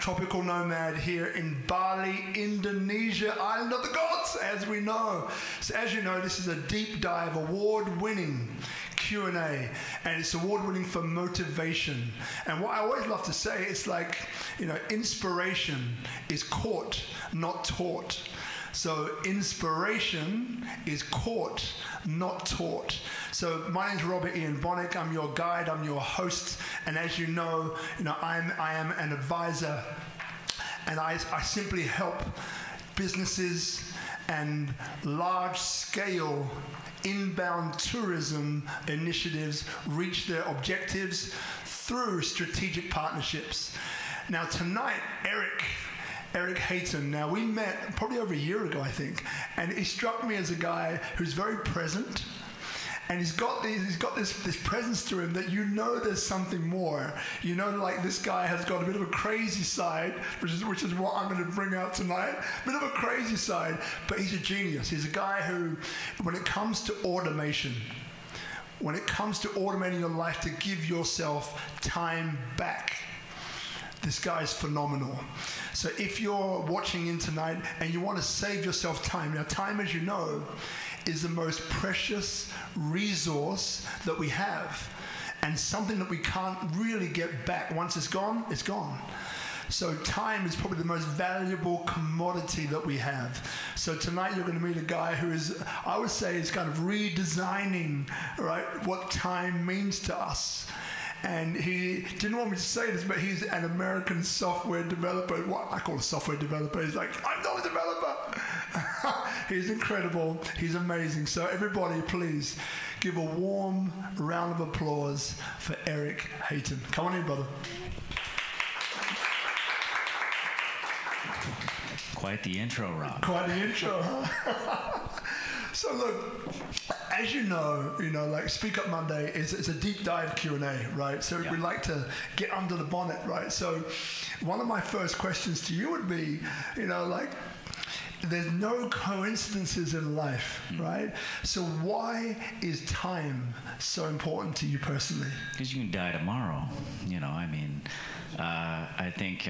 tropical nomad here in Bali, Indonesia, island of the gods, as we know. So as you know, this is a deep dive, award-winning Q&A, and it's award-winning for motivation. And what I always love to say, it's like, inspiration is caught, not taught. So inspiration is caught, not taught. So my name's Robert Ian Bonnick. I'm your guide. I'm your host. And as you know, I am an advisor, and I simply help businesses and large-scale inbound tourism initiatives reach their objectives through strategic partnerships. Now tonight, Erik Hayton. Now we met probably over a year ago, I think, and he struck me as a guy who's very present, and he's got this presence to him that there's something more. Like this guy has got a bit of a crazy side, which is what I'm going to bring out tonight. A bit of a crazy side, but he's a genius. He's a guy who, when it comes to automation, when it comes to automating your life to give yourself time back, this guy's phenomenal. So if you're watching in tonight and you want to save yourself time, now time, as you know, is the most precious resource that we have, and something that we can't really get back. Once it's gone, it's gone. So time is probably the most valuable commodity that we have. So tonight you're going to meet a guy who is, I would say, is kind of redesigning, right, what time means to us. And he didn't want me to say this, but he's an American software developer. What I call a software developer. He's like, I'm not a developer. He's incredible. He's amazing. So everybody, please give a warm round of applause for Erik Hayton. Come on in, brother. Quite the intro, Rob. Quite the intro, huh? So look, as you know, like SpeakuP Monday is a deep dive Q&A, right? So we like to get under the bonnet, right? So one of my first questions to you would be, like, there's no coincidences in life, right? So why is time so important to you personally? Because you can die tomorrow, I think...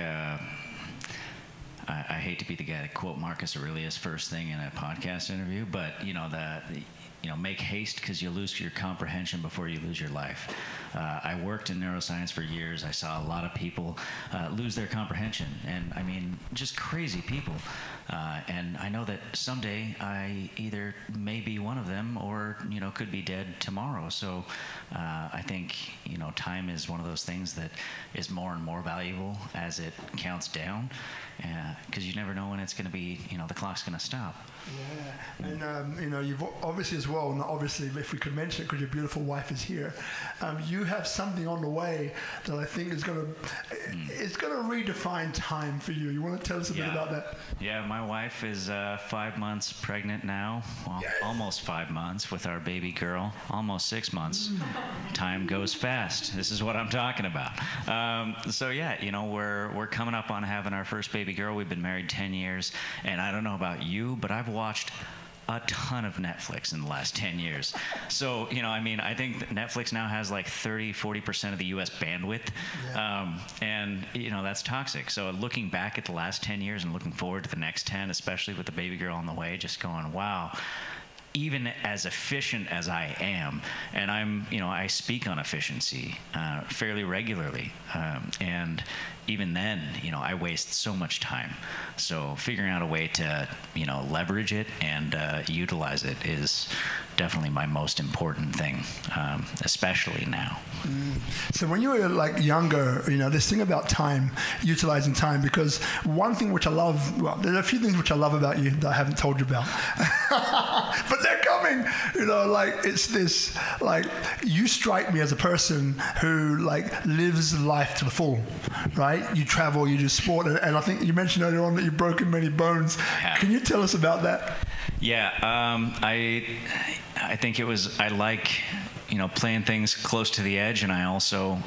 I hate to be the guy to quote Marcus Aurelius first thing in a podcast interview, but make haste because you lose your comprehension before you lose your life. I worked in neuroscience for years. I saw a lot of people lose their comprehension, and just crazy people. And I know that someday I either may be one of them or, could be dead tomorrow. So I think, time is one of those things that is more and more valuable as it counts down, because you never know when it's going to be, the clock's going to stop. Yeah, and you've obviously as well, not obviously, but if we could mention it because your beautiful wife is here, you have something on the way that I think is going to redefine time for you. You want to tell us a bit about that? Yeah, my wife is 5 months pregnant now, almost 5 months with our baby girl, almost 6 months. Time goes fast. This is what I'm talking about. We're coming up on having our first baby girl. We've been married 10 years, and I don't know about you, but I've watched a ton of Netflix in the last 10 years. So, I think that Netflix now has like 30-40% of the US bandwidth. And that's toxic. So looking back at the last 10 years and looking forward to the next 10, especially with the baby girl on the way, just going, wow. Even as efficient as I am, and I speak on efficiency fairly regularly, and even then, I waste so much time. So figuring out a way to, leverage it and utilize it is definitely my most important thing, especially now. So when you were like younger, this thing about time, utilizing time, because one thing which I love, well, there are a few things which I love about you that I haven't told you about, but they're coming, it's this, you strike me as a person who lives life to the full, right? You travel, you do sport, and I think you mentioned earlier on that you've broken many bones. Yeah. Can you tell us about that? Yeah, I think I like, playing things close to the edge, and I also,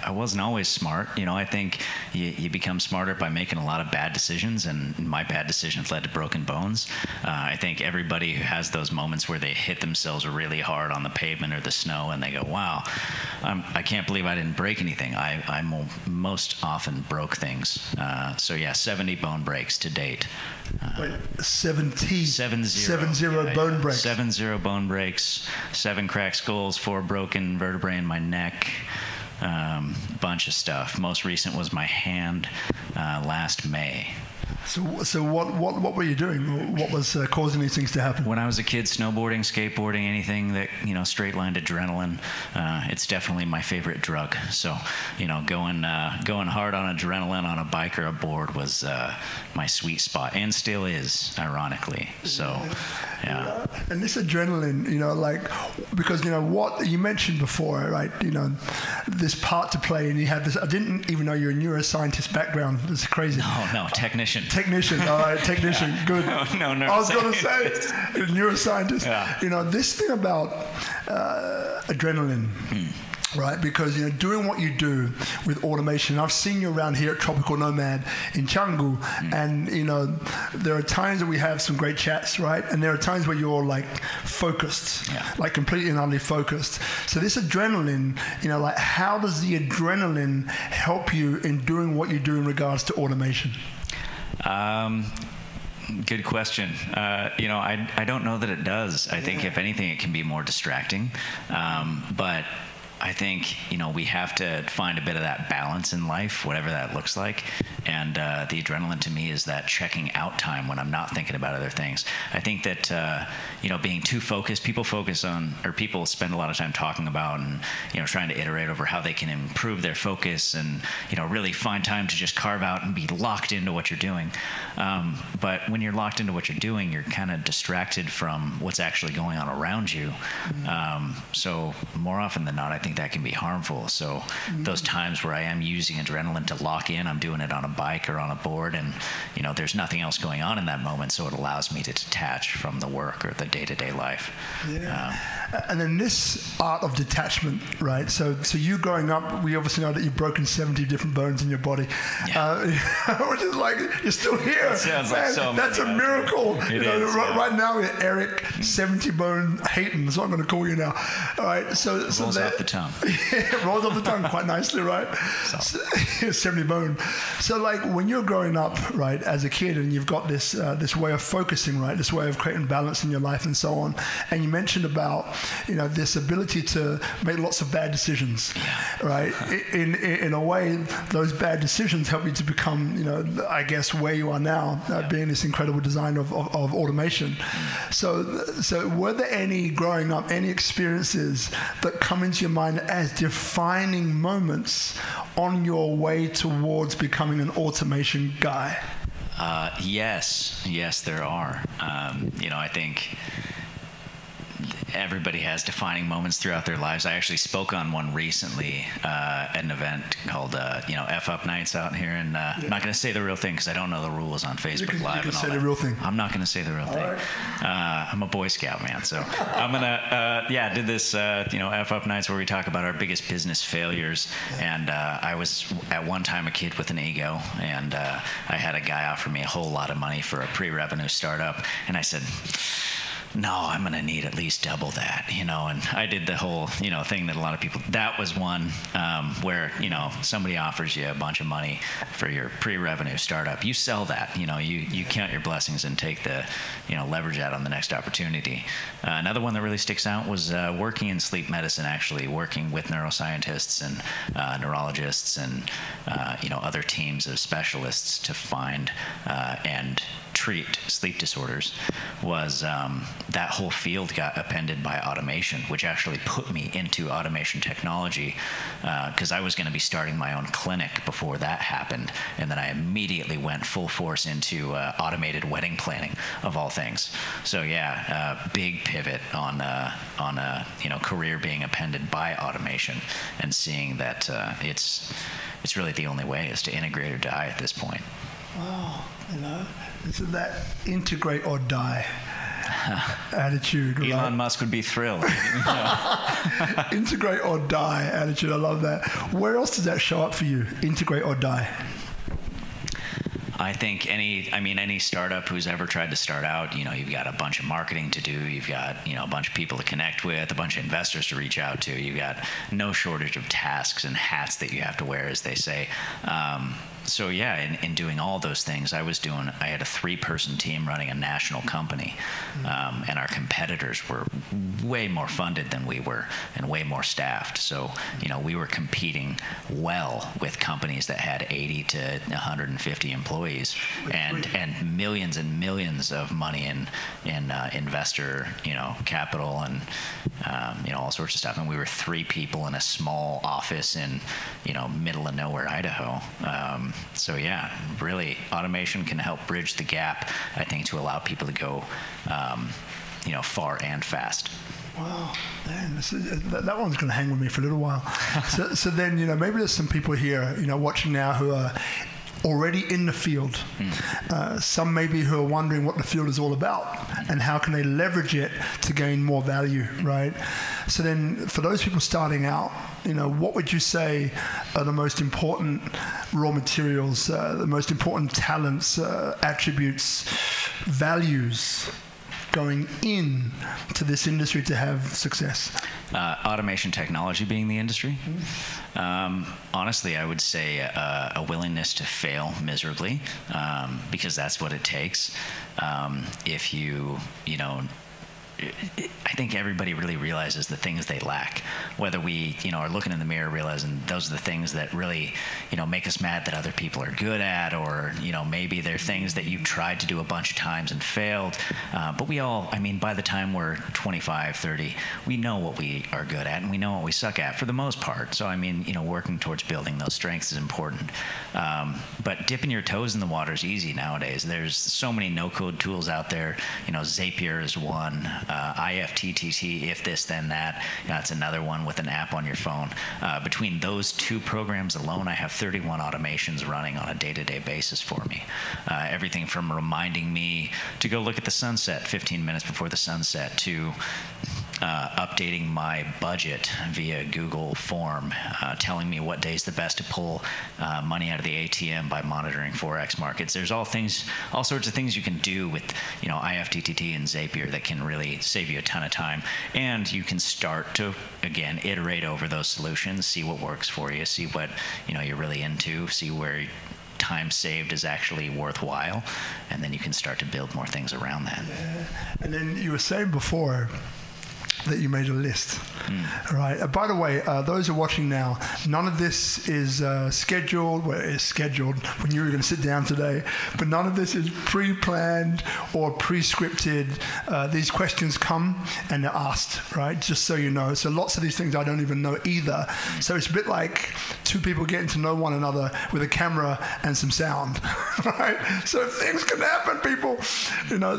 I wasn't always smart. I think you become smarter by making a lot of bad decisions, and my bad decisions led to broken bones. I think everybody who has those moments where they hit themselves really hard on the pavement or the snow and they go, wow, I can't believe I didn't break anything. I most often broke things. 70 bone breaks to date. 70 bone breaks. 70 bone breaks, 7 cracked skulls, 4 broken vertebrae in my neck. Bunch of stuff. Most recent was my hand last May. So what were you doing? What was causing these things to happen? When I was a kid, snowboarding, skateboarding, anything that, straight-lined adrenaline, it's definitely my favorite drug. So, going hard on adrenaline on a bike or a board was my sweet spot, and still is, ironically. So, yeah. And this adrenaline, because, what you mentioned before, right? This part to play, and you had this, I didn't even know you're a neuroscientist background. It's crazy. No, technician. All right, technician, good. No. I was going to say, neuroscientist. Yeah. This thing about adrenaline, right? Because, doing what you do with automation, I've seen you around here at Tropical Nomad in Canggu, and, there are times that we have some great chats, right? And there are times where you're, focused, like completely and utterly focused. So this adrenaline, how does the adrenaline help you in doing what you do in regards to automation? Good question. I don't know that it does. I think if anything, it can be more distracting. But I think, we have to find a bit of that balance in life, whatever that looks like. And the adrenaline to me is that checking out time when I'm not thinking about other things. I think that, being too focused, people spend a lot of time talking about and, trying to iterate over how they can improve their focus and, really find time to just carve out and be locked into what you're doing. But when you're locked into what you're doing, you're kind of distracted from what's actually going on around you. So more often than not, I think that can be harmful. So those times where I am using adrenaline to lock in, I'm doing it on a bike or on a board, and there's nothing else going on in that moment, so it allows me to detach from the work or the day-to-day life. And then this art of detachment, right? So you growing up, we obviously know that you've broken 70 different bones in your body, which is like, you're still here. It sounds like so that's a miracle. It is, right now, Erik 70 Bone Hayton is what I'm going to call you now. All right, so rolls off the tongue. Rolls off the tongue quite nicely, right? 70 bone. So when you're growing up, right, as a kid, and you've got this way of focusing, right, this way of creating balance in your life and so on, and you mentioned about this ability to make lots of bad decisions, right? In a way, those bad decisions help you to become, I guess, where you are now, being this incredible designer of automation. So were there growing up, any experiences that come into your mind as defining moments on your way towards becoming an automation guy? Yes, there are. I think everybody has defining moments throughout their lives. I actually spoke on one recently at an event called, F Up Nights out here. And I'm not going to say the real thing because I don't know the rules on Facebook Live. You can say the real thing. I'm not going to say the real thing. Right. I'm a Boy Scout, man. So I'm going to, did this, F Up Nights where we talk about our biggest business failures. And I was at one time a kid with an ego. And I had a guy offer me a whole lot of money for a pre-revenue startup. And I said, no, I'm going to need at least double that, and I did the whole, thing that a lot of people, that was one where, somebody offers you a bunch of money for your pre-revenue startup. You sell that, you count your blessings and take the, leverage out on the next opportunity. Another one that really sticks out was working in sleep medicine, actually working with neuroscientists and neurologists and, other teams of specialists to find and treat sleep disorders was that whole field got upended by automation, which actually put me into automation technology because I was going to be starting my own clinic before that happened, and then I immediately went full force into automated wedding planning of all things. So big pivot on a career being appended by automation and seeing that it's really the only way is to integrate or die at this point. Wow, so that integrate or die. attitude. Right? Elon Musk would be thrilled. Integrate or die attitude. I love that. Where else does that show up for you? Integrate or die? I think any startup who's ever tried to start out, you've got a bunch of marketing to do. You've got, a bunch of people to connect with, a bunch of investors to reach out to. You've got no shortage of tasks and hats that you have to wear, as they say. So yeah, in doing all those things, I had a 3-person team running a national company, and our competitors were way more funded than we were and way more staffed. So, we were competing well with companies that had 80 to 150 employees and millions and millions of money in investor, capital and, all sorts of stuff. And we were 3 people in a small office in, middle of nowhere, Idaho. So yeah, really, automation can help bridge the gap, I think, to allow people to go, far and fast. Wow, man, that one's going to hang with me for a little while. So then, maybe there's some people here, watching now who are already in the field. Some maybe who are wondering what the field is all about and how can they leverage it to gain more value, right? So then for those people starting out, what would you say are the most important raw materials, the most important talents, attributes, values going in to this industry to have success? Automation technology being the industry. Honestly, I would say a willingness to fail miserably, because that's what it takes. If I think everybody really realizes the things they lack, whether we, are looking in the mirror realizing those are the things that really, make us mad that other people are good at, or, maybe they're things that you've tried to do a bunch of times and failed. But we all, by the time we're 25, 30, we know what we are good at and we know what we suck at for the most part. So, working towards building those strengths is important. But dipping your toes in the water is easy nowadays. There's so many no-code tools out there. Zapier is one. IFTTT, if this, then that. It's another one with an app on your phone. Between those 2 programs alone, I have 31 automations running on a day-to-day basis for me. Everything from reminding me to go look at the sunset 15 minutes before the sunset to updating my budget via Google form, telling me what day's the best to pull money out of the ATM by monitoring Forex markets. There's all sorts of things you can do with, IFTTT and Zapier that can really save you a ton of time. And you can start to, again, iterate over those solutions, see what works for you, see what, you're really into, see where time saved is actually worthwhile, and then you can start to build more things around that. Yeah. And then you were saying before that you made a list, right? By the way, those who are watching now, none of this is scheduled. Well, it's scheduled when you were going to sit down today, but none of this is pre-planned or pre-scripted. These questions come and they're asked, right? Just so you know. So lots of these things I don't even know either. So it's a bit like 2 people getting to know one another with a camera and some sound, right? So things can happen, people.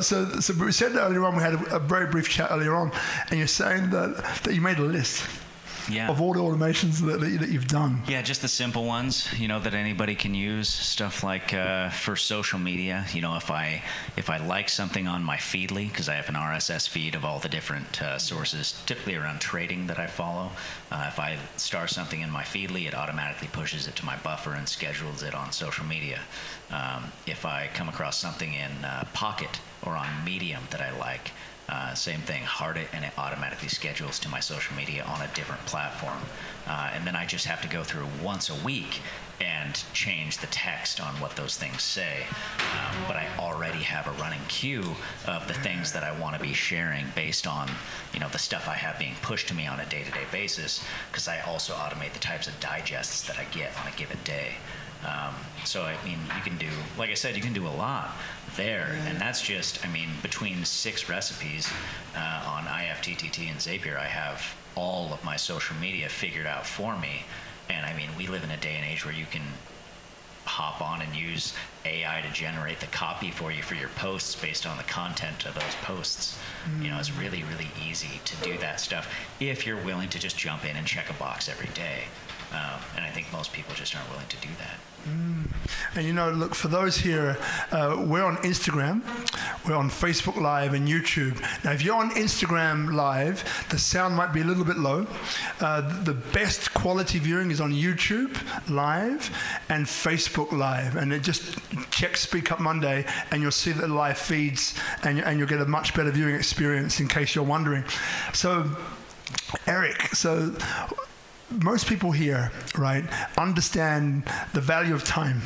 So we said that earlier on. We had a very brief chat earlier on, and you're saying that you made a list of all the automations that you've done. Yeah, just the simple ones, that anybody can use. Stuff like for social media, if I like something on my Feedly, because I have an RSS feed of all the different sources, typically around trading that I follow. If I star something in my Feedly, it automatically pushes it to my buffer and schedules it on social media. If I come across something in Pocket or on Medium that I like, same thing, heart it, and it automatically schedules to my social media on a different platform. And then I just have to go through once a week and change the text on what those things say. But I already have a running queue of the things that I want to be sharing based on, the stuff I have being pushed to me on a day-to-day basis, because I also automate the types of digests that I get on a given day. So, you can do, like I said, you can do a lot there. And that's just, between 6 recipes on IFTTT and Zapier, I have all of my social media figured out for me. And we live in a day and age where you can hop on and use AI to generate the copy for you for your posts based on the content of those posts. It's really, really easy to do that stuff if you're willing to just jump in and check a box every day. And I think most people just aren't willing to do that. And look, for those here, we're on Instagram, we're on Facebook Live and YouTube. Now, if you're on Instagram Live, the sound might be a little bit low. The best quality viewing is on YouTube Live and Facebook Live. And just check SpeakuP Monday, and you'll see the live feeds, and you'll get a much better viewing experience, in case you're wondering. So, Erik, most people here, right, understand the value of time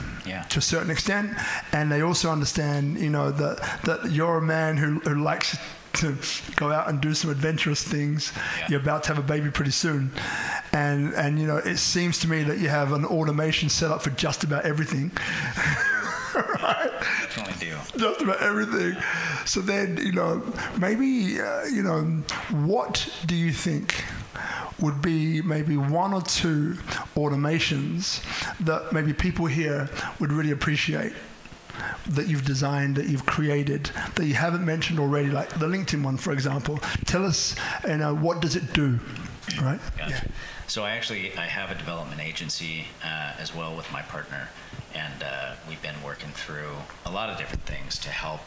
to a certain extent, and they also understand, that you're a man who likes to go out and do some adventurous things. Yeah. You're about to have a baby pretty soon, and it seems to me that you have an automation set up for just about everything. Right? Definitely do. Just about everything. So then, maybe, what do you think would be maybe one or two automations that maybe people here would really appreciate, that you've designed, that you've created, that you haven't mentioned already, like the LinkedIn one, for example? Tell us, what does it do, right? Gotcha. Yeah. So I have a development agency as well with my partner, and we've been working through a lot of different things to help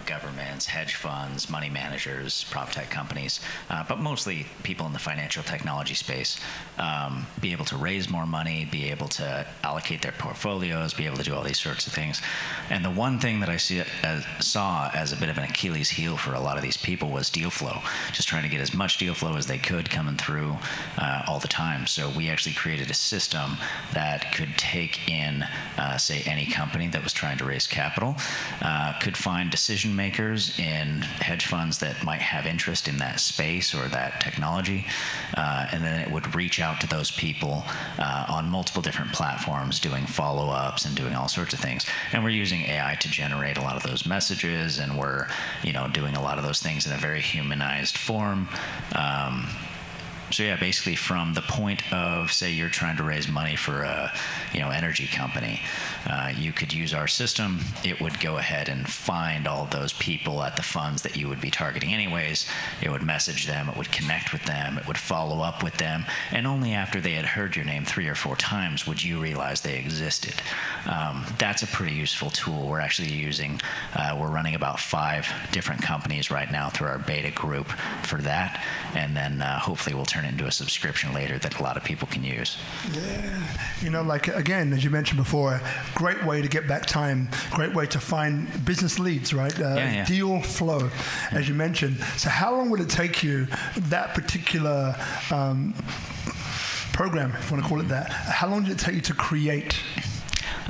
governments, hedge funds, money managers, prop tech companies, but mostly people in the financial technology space, be able to raise more money, be able to allocate their portfolios, be able to do all these sorts of things. And the one thing that I saw as a bit of an Achilles heel for a lot of these people was deal flow, just trying to get as much deal flow as they could coming through all the time. So we actually created a system that could take in, say, any company that was trying to raise capital, could find decision makers in hedge funds that might have interest in that space or that technology, and then it would reach out to those people on multiple different platforms, doing follow-ups and doing all sorts of things. And we're using AI to generate a lot of those messages, and we're doing a lot of those things in a very humanized form. So yeah, basically from the point of, say, you're trying to raise money for a energy company, you could use our system. It would go ahead and find all those people at the funds that you would be targeting anyways. It would message them, it would connect with them, it would follow up with them, and only after they had heard your name 3 or 4 times would you realize they existed. That's a pretty useful tool. We're actually we're running about 5 different companies right now through our beta group for that, and then hopefully we'll turn it into a subscription later that a lot of people can use. Yeah, again, as you mentioned before, great way to get back time, great way to find business leads, right? Deal flow, as you mentioned. So how long would it take you, that particular program, if you want to call it that, how long did it take you to create?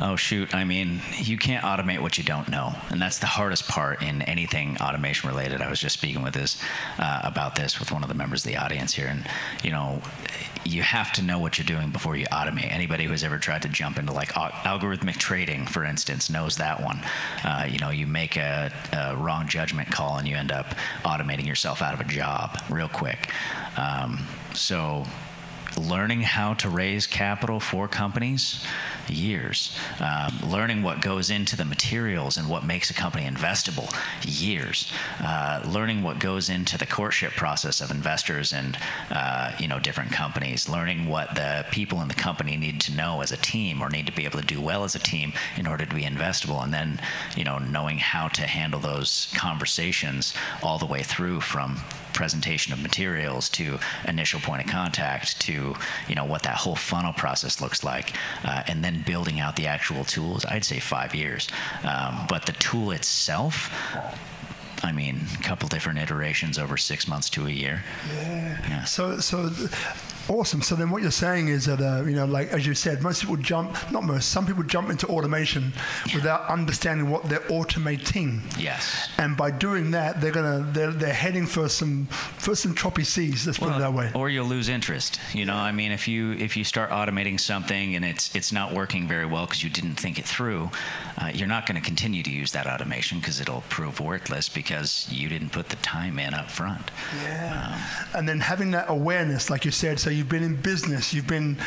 Oh, shoot. I mean, you can't automate what you don't know. And that's the hardest part in anything automation related. I was just speaking with about this with one of the members of the audience here. And, you have to know what you're doing before you automate. Anybody who's ever tried to jump into algorithmic trading, for instance, knows that one. You make a wrong judgment call and you end up automating yourself out of a job real quick. So learning how to raise capital for companies, years. Learning what goes into the materials and what makes a company investable, years. Learning what goes into the courtship process of investors and different companies. Learning what the people in the company need to know as a team or need to be able to do well as a team in order to be investable, and then knowing how to handle those conversations all the way through from presentation of materials to initial point of contact to what that whole funnel process looks like, and then building out the actual tools. I'd say 5 years, but the tool itself, I mean, a couple different iterations over 6 months to a year. Yeah. So awesome. So then what you're saying is that, as you said, some people jump into automation without understanding what they're automating. Yes. And by doing that, they're heading for some choppy seas, let's put it that way. Or you'll lose interest. I mean, if you start automating something and it's not working very well because you didn't think it through, you're not going to continue to use that automation because it'll prove worthless because you didn't put the time in up front. Yeah. And then having that awareness, like you said, so you've been in business, you've been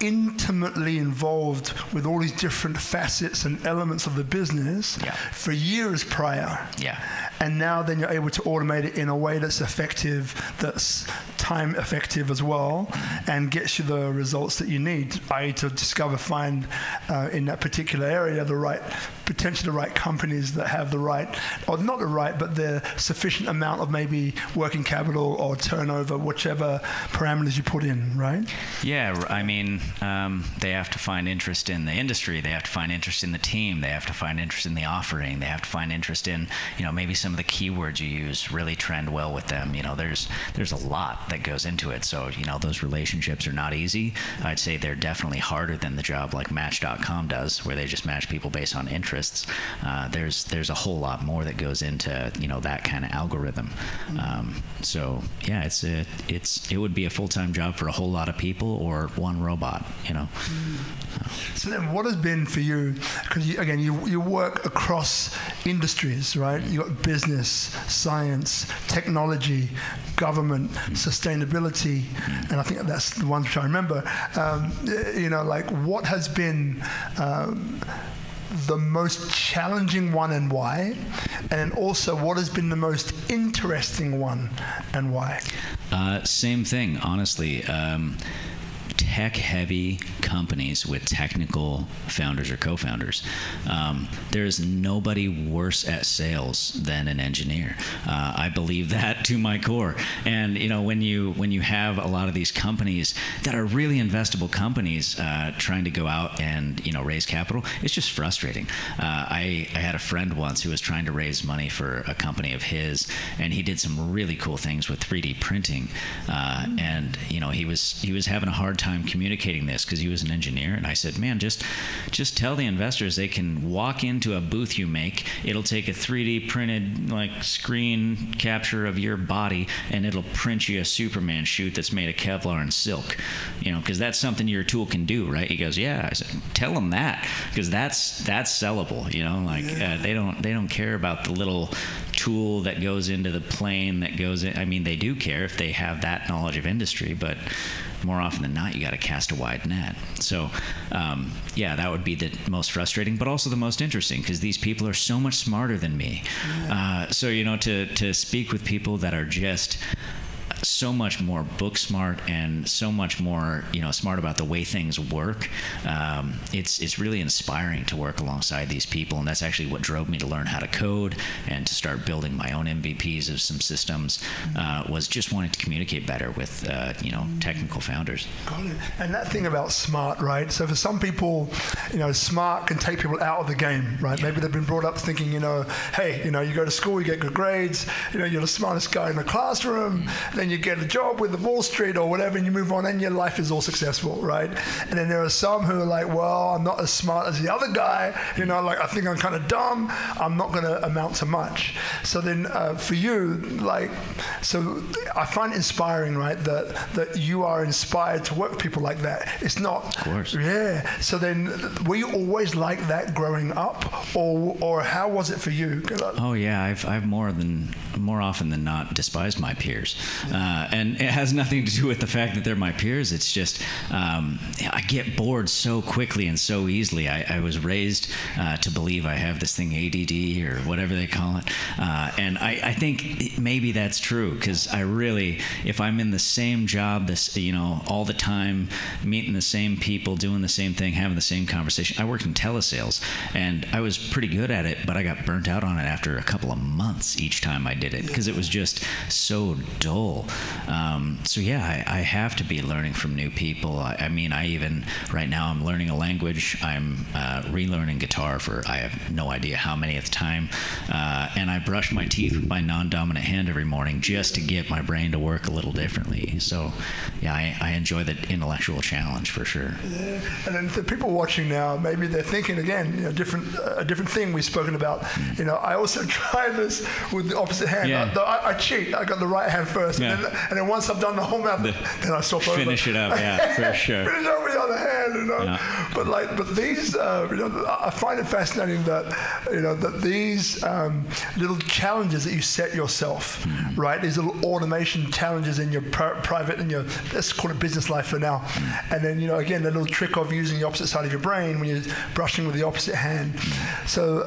intimately involved with all these different facets and elements of the business for years prior. Yeah. and now then you're able to automate it in a way that's effective, that's time effective as well, and gets you the results that you need, i.e. to discover, find in that particular area potentially the right companies that have the right, or not the right, but the sufficient amount of maybe working capital or turnover, whichever parameters you put in, right? Yeah, I mean, they have to find interest in the industry, they have to find interest in the team, they have to find interest in the offering, they have to find interest in, maybe some of the keywords you use really trend well with them. There's a lot that goes into it. So, those relationships are not easy. I'd say they're definitely harder than the job like Match.com does, where they just match people based on interests. There's a whole lot more that goes into, that kind of algorithm. So yeah, it would be a full-time job for a whole lot of people or one robot, So then what has been for you, because you work across industries, right? You got business, science, technology, government, sustainability, and I think that's the ones which I remember. What has been the most challenging one and why? And then also, what has been the most interesting one and why? Same thing, honestly. Tech-heavy companies with technical founders or co-founders. There's nobody worse at sales than an engineer. I believe that to my core. And when you have a lot of these companies that are really investable companies trying to go out and raise capital, it's just frustrating. I had a friend once who was trying to raise money for a company of his, and he did some really cool things with 3D printing. And he was having a hard time communicating this because he was an engineer, and I said, man, just tell the investors they can walk into a booth you make. It'll take a 3D printed screen capture of your body, and it'll print you a Superman suit that's made of Kevlar and silk, because that's something your tool can do, right? He goes, yeah. I said, tell them that, because that's sellable. They don't care about the little tool that goes into the plane that goes in. I mean, they do care if they have that knowledge of industry, but more often than not, you got to cast a wide net. So, that would be the most frustrating, but also the most interesting, because these people are so much smarter than me. To speak with people that are just so much more book smart and so much more smart about the way things work, it's really inspiring to work alongside these people. And that's actually what drove me to learn how to code and to start building my own MVPs of some systems, was just wanting to communicate better with technical founders. Got it. And that thing about smart, right? So for some people, smart can take people out of the game, right? Yeah. Maybe they've been brought up thinking, hey, you go to school, you get good grades, you're the smartest guy in the classroom, then you get a job with the Wall Street or whatever, and you move on, and your life is all successful, right? And then there are some who are like, well, I'm not as smart as the other guy, I think I'm kind of dumb, I'm not going to amount to much. So then for you, so I find it inspiring, right, that you are inspired to work with people like that. It's not... Of course. Yeah. So then, were you always like that growing up, or how was it for you? Oh, yeah. I've more often than not despised my peers. And it has nothing to do with the fact that they're my peers. It's just I get bored so quickly and so easily. I was raised to believe I have this thing, ADD or whatever they call it. And I think maybe that's true, because I really, if I'm in the same job, all the time, meeting the same people, doing the same thing, having the same conversation. I worked in telesales, and I was pretty good at it, but I got burnt out on it after a couple of months each time I did it, because it was just so dull. I have to be learning from new people. I even right now I'm learning a language. I'm relearning guitar for I have no idea how many at the time, and I brush my teeth with my non-dominant hand every morning just to get my brain to work a little differently. So I enjoy the intellectual challenge for sure. Yeah. And then the people watching now, maybe they're thinking again, a different thing we've spoken about. I also try this with the opposite hand. Yeah. I cheat. I got the right hand first, and then once I've done the whole map, then I stop over. Finish it up, yeah, for sure. Finish up with the other hand, Yeah. But these, I find it fascinating that that these little challenges that you set yourself, right? These little automation challenges in your private and your, let's call it business life for now, and then again the little trick of using the opposite side of your brain. brain when you're brushing with the opposite hand. So,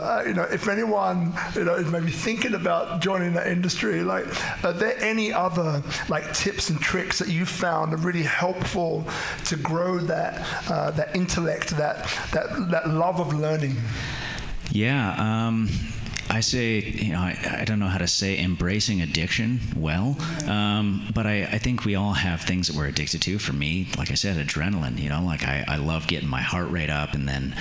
if anyone, is maybe thinking about joining that industry, like, are there any other like tips and tricks that you found are really helpful to grow that intellect, that love of learning? Yeah, I say, I don't know how to say embracing addiction well, but I think we all have things that we're addicted to. For me, like I said, adrenaline, like I love getting my heart rate up and then,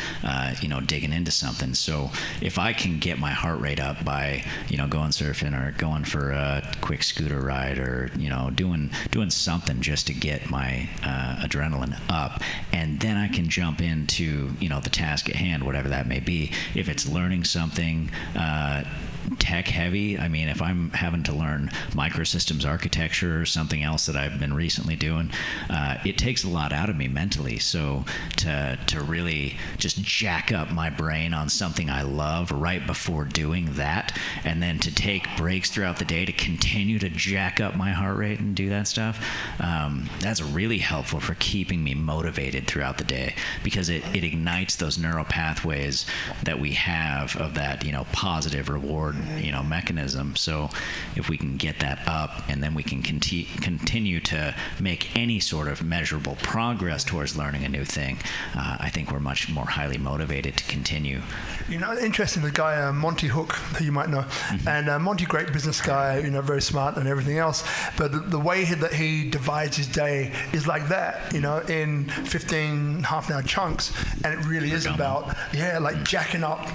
digging into something. So if I can get my heart rate up by, going surfing or going for a quick scooter ride or, doing something just to get my adrenaline up, and then I can jump into, the task at hand, whatever that may be. If it's learning something, tech heavy. I mean, if I'm having to learn microsystems architecture or something else that I've been recently doing, it takes a lot out of me mentally. So to really just jack up my brain on something I love right before doing that, and then to take breaks throughout the day to continue to jack up my heart rate and do that stuff, that's really helpful for keeping me motivated throughout the day, because it ignites those neural pathways that we have of that, positive reward, mechanism. So if we can get that up, and then we can continue to make any sort of measurable progress towards learning a new thing, I think we're much more highly motivated to continue. Interesting, the guy Monty Hook, who you might know, and Monty, great business guy, very smart and everything else, but the way that he divides his day is like that, in 15 half-an-hour chunks, and it really is about, jacking up.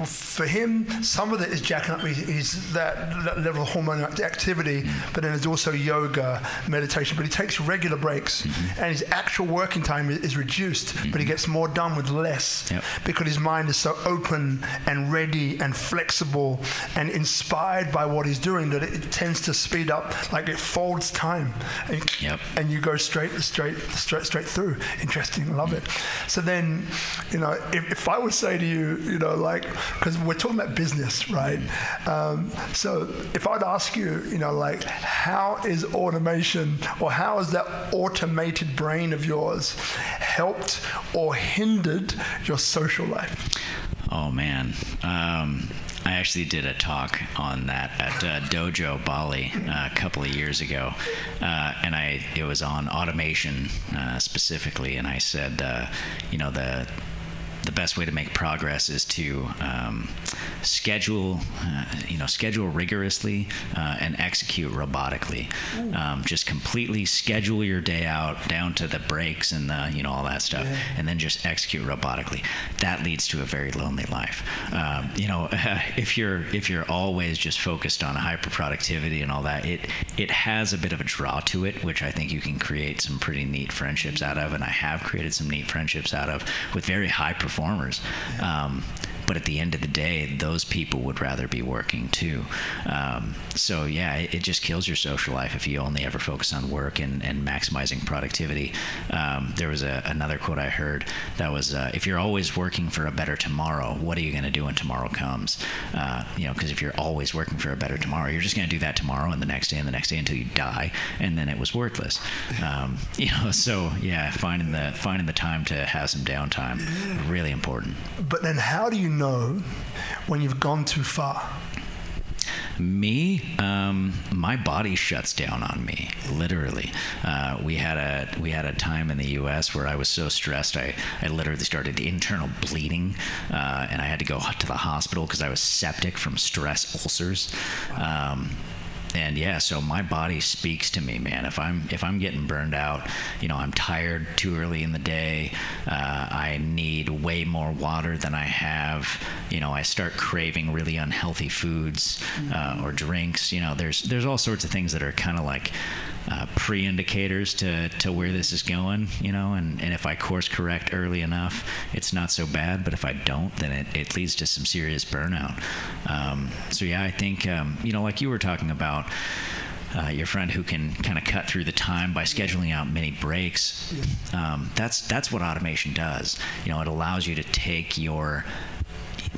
For him, some of it is jacking up that level of hormone activity, but then there's also yoga, meditation, but he takes regular breaks, and his actual working time is reduced, but he gets more done with less, because his mind is so open and ready and flexible and inspired by what he's doing that it tends to speed up, like it folds time, and you go straight through. Interesting, love it. So then, if I would say to you, because we're talking about business, right? So if I'd ask you, how is automation, or how has that automated brain of yours helped or hindered your social life? Oh man, I actually did a talk on that at Dojo Bali a couple of years ago, and it was on automation specifically, and I said, the best way to make progress is to schedule rigorously and execute robotically. Just completely schedule your day out down to the breaks and all that stuff, and then just execute robotically. That leads to a very lonely life. If you're always just focused on hyper productivity and all that, it has a bit of a draw to it, which I think you can create some pretty neat friendships out of, and I have created some neat friendships out of with very high performers. But at the end of the day, those people would rather be working too. It just kills your social life if you only ever focus on work and maximizing productivity. There was another quote I heard that was, if you're always working for a better tomorrow, what are you going to do when tomorrow comes? Because if you're always working for a better tomorrow, you're just going to do that tomorrow and the next day and the next day until you die, and then it was worthless. Finding the time to have some downtime, really important. But then how do you know when you've gone too far? Me, my body shuts down on me, literally. We had a time in the U.S. where I was so stressed, I literally started internal bleeding, and I had to go to the hospital because I was septic from stress ulcers. So my body speaks to me, man. If I'm getting burned out, I'm tired too early in the day, I need way more water than I have, I start craving really unhealthy foods or drinks. There's all sorts of things that are kind of like pre-indicators to where this is going, and if I course correct early enough, it's not so bad, but if I don't, then it leads to some serious burnout. I think, like you were talking about, your friend who can kind of cut through the time by scheduling out mini breaks, that's what automation does. It allows you to take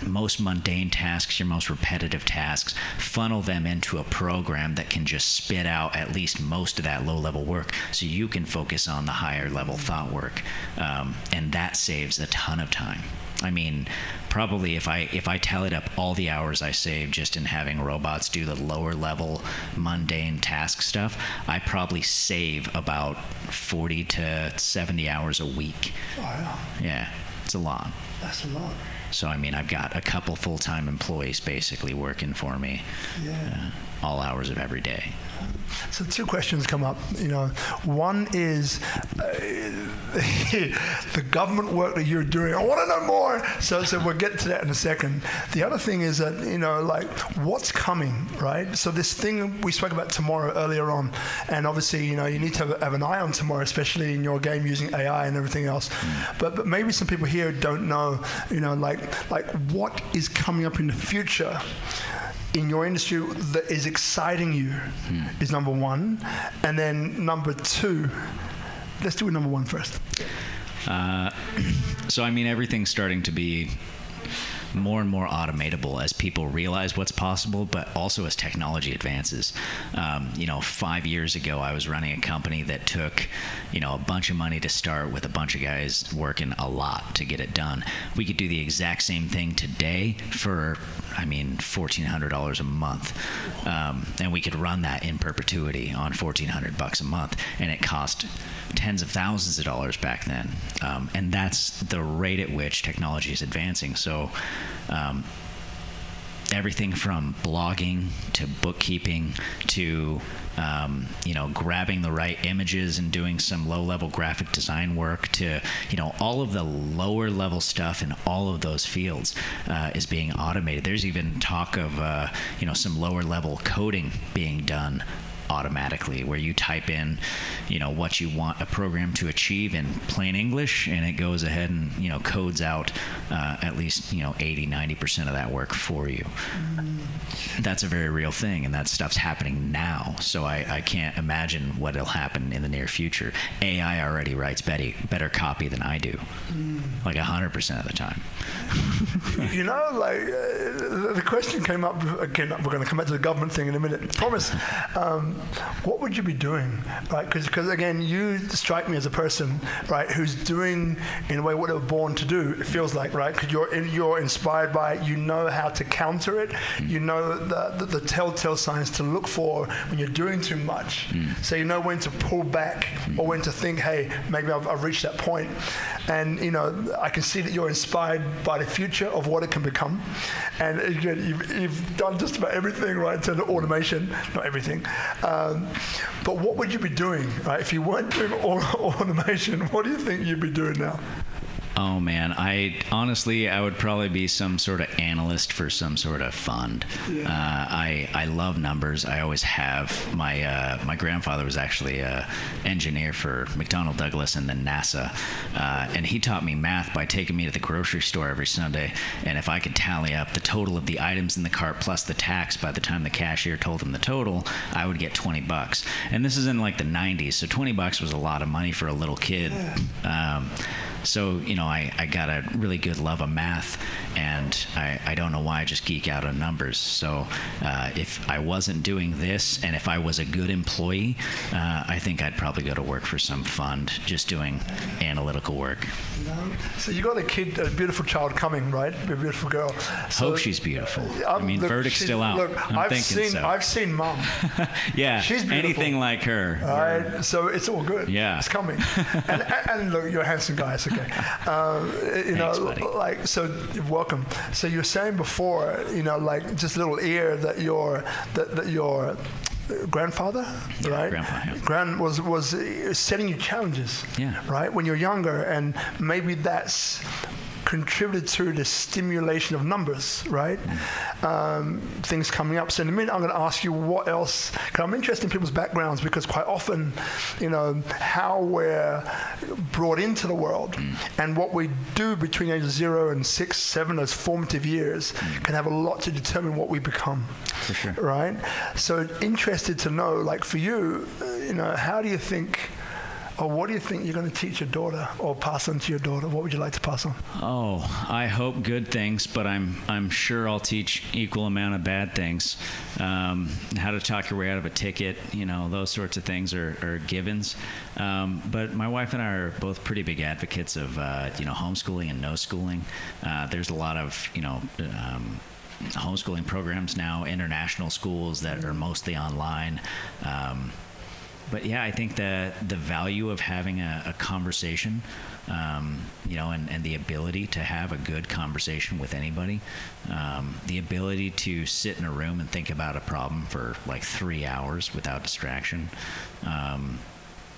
most mundane tasks, your most repetitive tasks, funnel them into a program that can just spit out at least most of that low-level work so you can focus on the higher-level thought work. And that saves a ton of time. I mean, probably if I tallied up all the hours I saved just in having robots do the lower level mundane task stuff, I probably save about 40 to 70 hours a week. Oh, yeah. Yeah, it's a lot. That's a lot. So, I mean, I've got a couple full-time employees basically working for me, all hours of every day. So 2 questions come up. One is the government work that you're doing. I want to know more. So we'll get to that in a second. The other thing is that, what's coming, right? So this thing we spoke about tomorrow earlier on, and obviously, you need to have an eye on tomorrow, especially in your game using AI and everything else. But maybe some people here don't know, like what is coming up in the future in your industry that is exciting you is number one. And then number 2, let's do number 1 first. So, I mean, everything's starting to be more and more automatable as people realize what's possible, but also as technology advances. 5 years ago, I was running a company that took, a bunch of money to start with a bunch of guys working a lot to get it done. We could do the exact same thing today for, $1,400 a month. And we could run that in perpetuity on $1,400 a month. And it cost tens of thousands of dollars back then. And that's the rate at which technology is advancing. So everything from blogging to bookkeeping to grabbing the right images and doing some low-level graphic design work to all of the lower level stuff in all of those fields is being automated. There's even talk of some lower level coding being done automatically, where you type in what you want a program to achieve in plain English, and it goes ahead and codes out at least 80-90% of that work for you. That's a very real thing, and that stuff's happening now. So I can't imagine what'll happen in the near future. AI already writes better copy than I do, like 100% of the time. The question came up again. We're going to come back to the government thing in a minute. Promise. What would you be doing, right? Because again, you strike me as a person, right, who's doing in a way what they were born to do. It feels like, right? Because you're inspired by it. You know how to counter it. You know the telltale signs to look for when you're doing too much. So you know when to pull back or when to think, hey, maybe I've reached that point. And I can see that you're inspired by the future of what it can become. And again, you've done just about everything, right, in terms of automation. Not everything. But what would you be doing, right? If you weren't doing automation, what do you think you'd be doing now? Oh man, I would probably be some sort of analyst for some sort of fund. Yeah. I love numbers. I always have. My grandfather was actually an engineer for McDonnell Douglas and then NASA, and he taught me math by taking me to the grocery store every Sunday. And if I could tally up the total of the items in the cart plus the tax by the time the cashier told him the total, I would get $20. And this is in like the 90s, so $20 was a lot of money for a little kid. Yeah. So, I got a really good love of math, and I don't know why I just geek out on numbers. So if I wasn't doing this, and if I was a good employee, I think I'd probably go to work for some fund just doing analytical work. So you got a kid, a beautiful child coming, right? A beautiful girl. So, hope she's beautiful. Verdict's still out. Look, I've seen Mom. Yeah, she's beautiful. Anything like her. All right, so it's all good. Yeah. It's coming. and look, you're a handsome guy, so okay. Thanks, buddy. So welcome. So you were saying before, just a little ear that your grandfather, right? Grandpa, yeah. was setting you challenges. Yeah. Right? When you're younger, and maybe that's contributed to the stimulation of numbers, right? Things coming up. So in a minute, I'm going to ask you what else, because I'm interested in people's backgrounds, because quite often, how we're brought into the world and what we do between ages 0 and 6, 7, those formative years can have a lot to determine what we become. For sure. Right? So interested to know, like for you, how do you think or what do you think you're going to teach your daughter or pass on to your daughter? What would you like to pass on? Oh, I hope good things, but I'm sure I'll teach equal amount of bad things. How to talk your way out of a ticket, those sorts of things are givens. But my wife and I are both pretty big advocates of homeschooling and no schooling. There's a lot of homeschooling programs now, international schools that are mostly online. But yeah, I think the value of having a conversation, and the ability to have a good conversation with anybody, the ability to sit in a room and think about a problem for like 3 hours without distraction.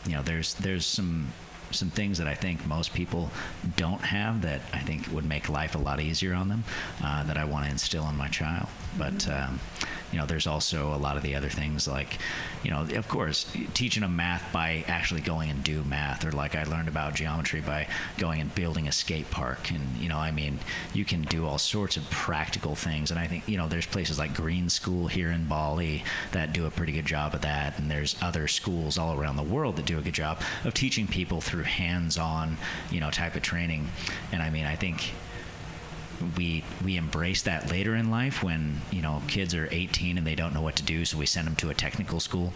There's some things that I think most people don't have that I think would make life a lot easier on them, that I want to instill in my child. But there's also a lot of the other things like, of course, teaching them math by actually going and do math, or like I learned about geometry by going and building a skate park. And, you can do all sorts of practical things. And I think, there's places like Green School here in Bali that do a pretty good job of that. And there's other schools all around the world that do a good job of teaching people through hands-on, type of training. And I think we embrace that later in life when kids are 18 and they don't know what to do, so we send them to a technical school,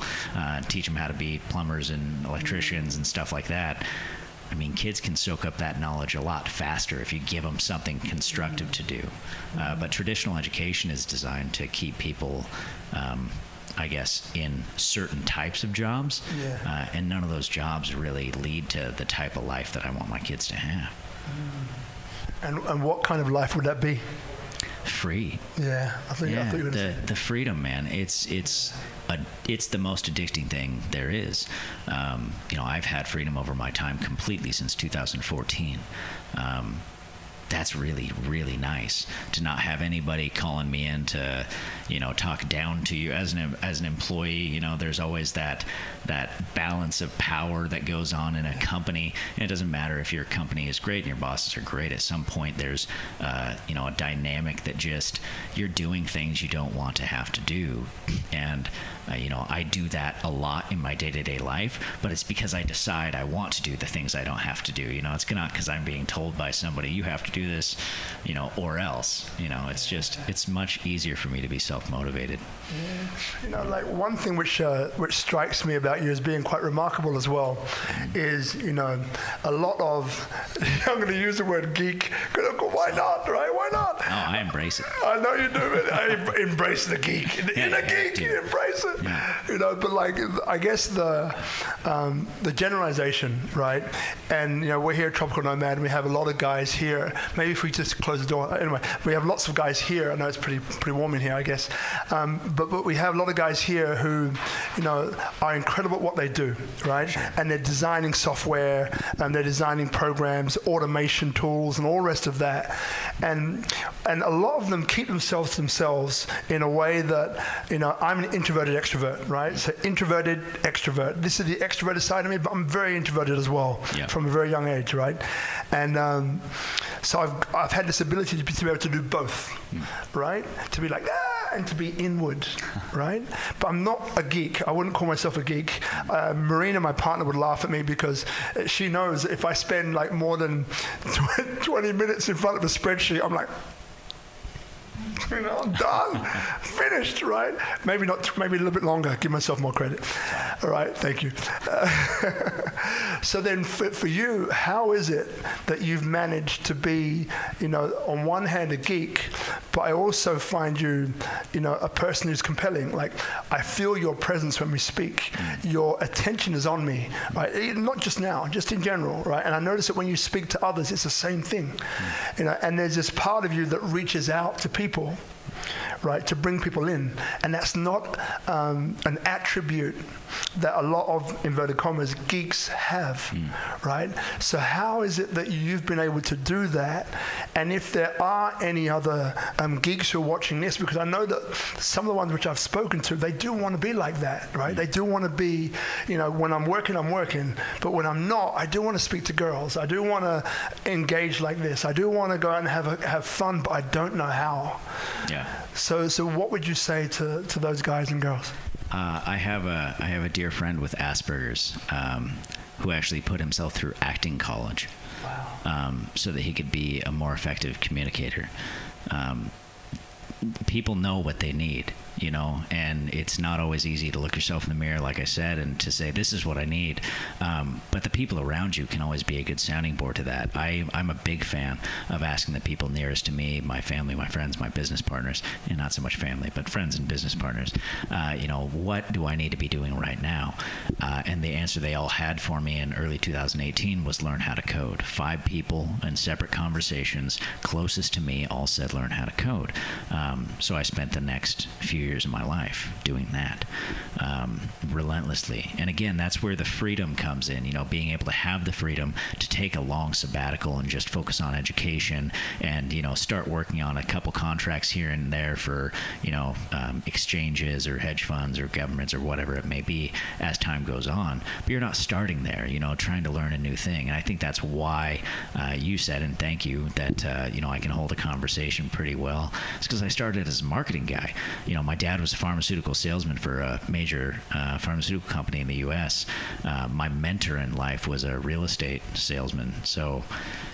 teach them how to be plumbers and electricians and stuff like that. Kids can soak up that knowledge a lot faster if you give them something constructive to do. But traditional education is designed to keep people I guess, in certain types of jobs. Yeah. And none of those jobs really lead to the type of life that I want my kids to have. And what kind of life would that be? Free. Yeah, I think the freedom, man. It's the most addicting thing there is. I've had freedom over my time completely since 2014. That's really, really nice to not have anybody calling me in to, talk down to you as an employee. There's always that balance of power that goes on in a company. And it doesn't matter if your company is great and your bosses are great. At some point, there's, a dynamic that just you're doing things you don't want to have to do. And I do that a lot in my day-to-day life, but it's because I decide I want to do the things I don't have to do. It's not because I'm being told by somebody, you have to do this, or else. It's much easier for me to be self-motivated. Yeah. Like one thing which strikes me about you as being quite remarkable as well is, a lot of, I'm going to use the word geek, why not, right? Why not? Oh, I embrace it. I know you do, but I embrace the geek. In a geek, you embrace it. Yeah. But like, I guess the generalization, right? And, we're here at Tropical Nomad, and we have a lot of guys here. Maybe if we just close the door. Anyway, we have lots of guys here. I know it's pretty warm in here, I guess. But we have a lot of guys here who, are incredible at what they do, right? Sure. And they're designing software, and they're designing programs, automation tools, and all the rest of that. And a lot of them keep themselves in a way that, I'm an introverted extrovert, right? So introverted, extrovert. This is the extroverted side of me, but I'm very introverted as well from a very young age, right? And so I've had this ability to be able to do both, right? To be like, and to be inward, right? But I'm not a geek. I wouldn't call myself a geek. Marina, my partner, would laugh at me because she knows if I spend like more than 20 minutes in front of a spreadsheet, I'm like, I'm done, finished, right? Maybe not, maybe a little bit longer, give myself more credit. All right, thank you. So then for you, how is it that you've managed to be, on one hand a geek, but I also find you, a person who's compelling. Like, I feel your presence when we speak. Your attention is on me, right? Not just now, just in general, right? And I notice that when you speak to others, it's the same thing. And there's this part of you that reaches out to people, right, to bring people in. And that's not an attribute that a lot of, inverted commas, geeks have, right? So how is it that you've been able to do that? And if there are any other geeks who are watching this, because I know that some of the ones which I've spoken to, they do want to be like that, right? They do want to be, when I'm working, but when I'm not, I do want to speak to girls. I do want to engage like this. I do want to go out and have fun, but I don't know how. Yeah. So what would you say to those guys and girls? I have a dear friend with Asperger's, who actually put himself through acting college. Wow. So that he could be a more effective communicator. People know what they need, you know, and it's not always easy to look yourself in the mirror, like I said, and to say, this is what I need. But the people around you can always be a good sounding board to that. I'm a big fan of asking the people nearest to me, my family, my friends, my business partners, and not so much family, but friends and business partners, you know, what do I need to be doing right now? And the answer they all had for me in early 2018 was learn how to code. 5 people in separate conversations closest to me all said learn how to code. So I spent the next few years of my life doing that relentlessly. And again, that's where the freedom comes in, you know, being able to have the freedom to take a long sabbatical and just focus on education and, you know, start working on a couple contracts here and there for, you know, exchanges or hedge funds or governments or whatever it may be as time goes on. But you're not starting there, you know, trying to learn a new thing. And I think that's why you said, and thank you, that, you know, I can hold a conversation pretty well. It's because I started as a marketing guy. You know, my dad was a pharmaceutical salesman for a major pharmaceutical company in the U.S. My mentor in life was a real estate salesman. So,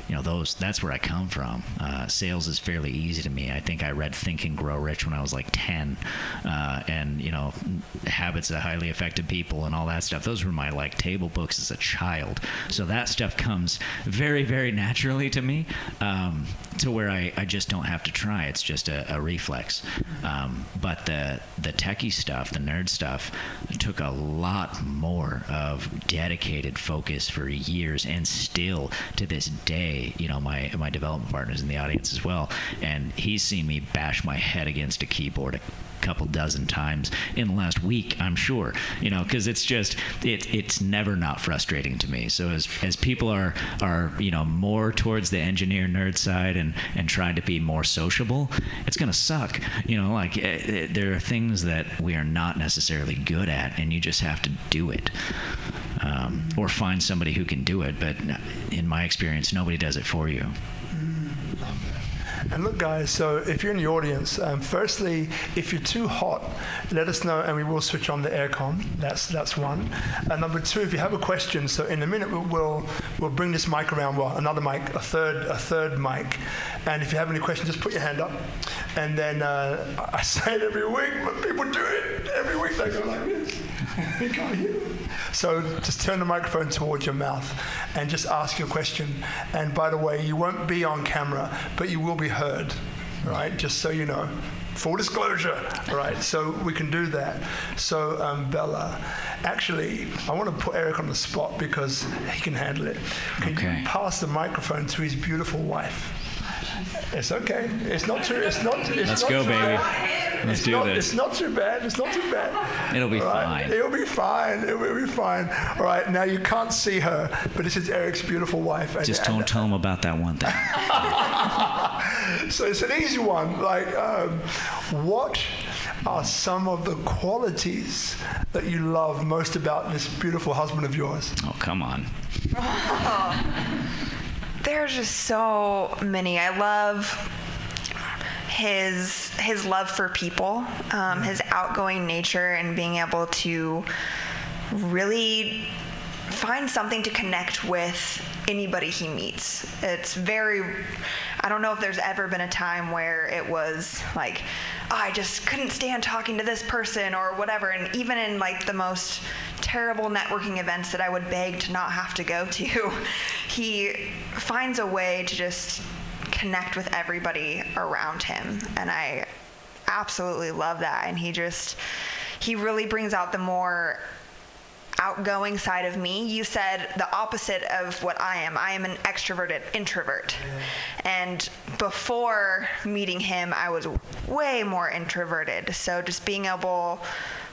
you know, that's where I come from. Sales is fairly easy to me. I think I read Think and Grow Rich when I was like 10. And, you know, Habits of Highly Effective People and all that stuff. Those were my, like, table books as a child. So that stuff comes very, very naturally to me, to where I just don't have to try. It's just a reflex. But the techie stuff, the nerd stuff, took a lot more of dedicated focus for years, and still to this day, you know, my development partners in the audience as well, and he's seen me bash my head against a keyboard a couple dozen times in the last week, I'm sure, you know, because it's just it's never not frustrating to me. So as people are you know, more towards the engineer nerd side and trying to be more sociable, it's gonna suck, you know, like there are things that we are not necessarily good at, and you just have to do it, or find somebody who can do it. But in my experience, nobody does it for you. And look, guys, so if you're in the audience, firstly, if you're too hot, let us know and we will switch on the aircon. That's one. And number 2, if you have a question, so in a minute we'll bring this mic around, well, another mic, a third mic. And if you have any questions, just put your hand up. And then I say it every week, but people do it every week. They go like this. You can't hear it. So just turn the microphone towards your mouth and just ask your question. And by the way, you won't be on camera, but you will be heard, right? Just so you know. Full disclosure, right? So we can do that. So Bella, actually, I want to put Erik on the spot because he can handle it. Can you pass the microphone to his beautiful wife? It's okay. It's not too. Let's go, baby. Let's do this. It's not too bad. It's not too bad. It'll be fine. It'll be fine. It will be fine. All right. Now you can't see her, but this is Erik's beautiful wife. Just don't tell him about that one thing. So it's an easy one. Like, what are some of the qualities that you love most about this beautiful husband of yours? Oh, come on. There's just so many. I love his love for people, his outgoing nature, and being able to really find something to connect with anybody he meets. It's very, I don't know if there's ever been a time where it was like, oh, I just couldn't stand talking to this person or whatever. And even in like the most terrible networking events that I would beg to not have to go to, he finds a way to just connect with everybody around him. And I absolutely love that. And he really brings out the more outgoing side of me. You said the opposite of what I am. I am an extroverted introvert. And before meeting him, I was way more introverted. So just being able,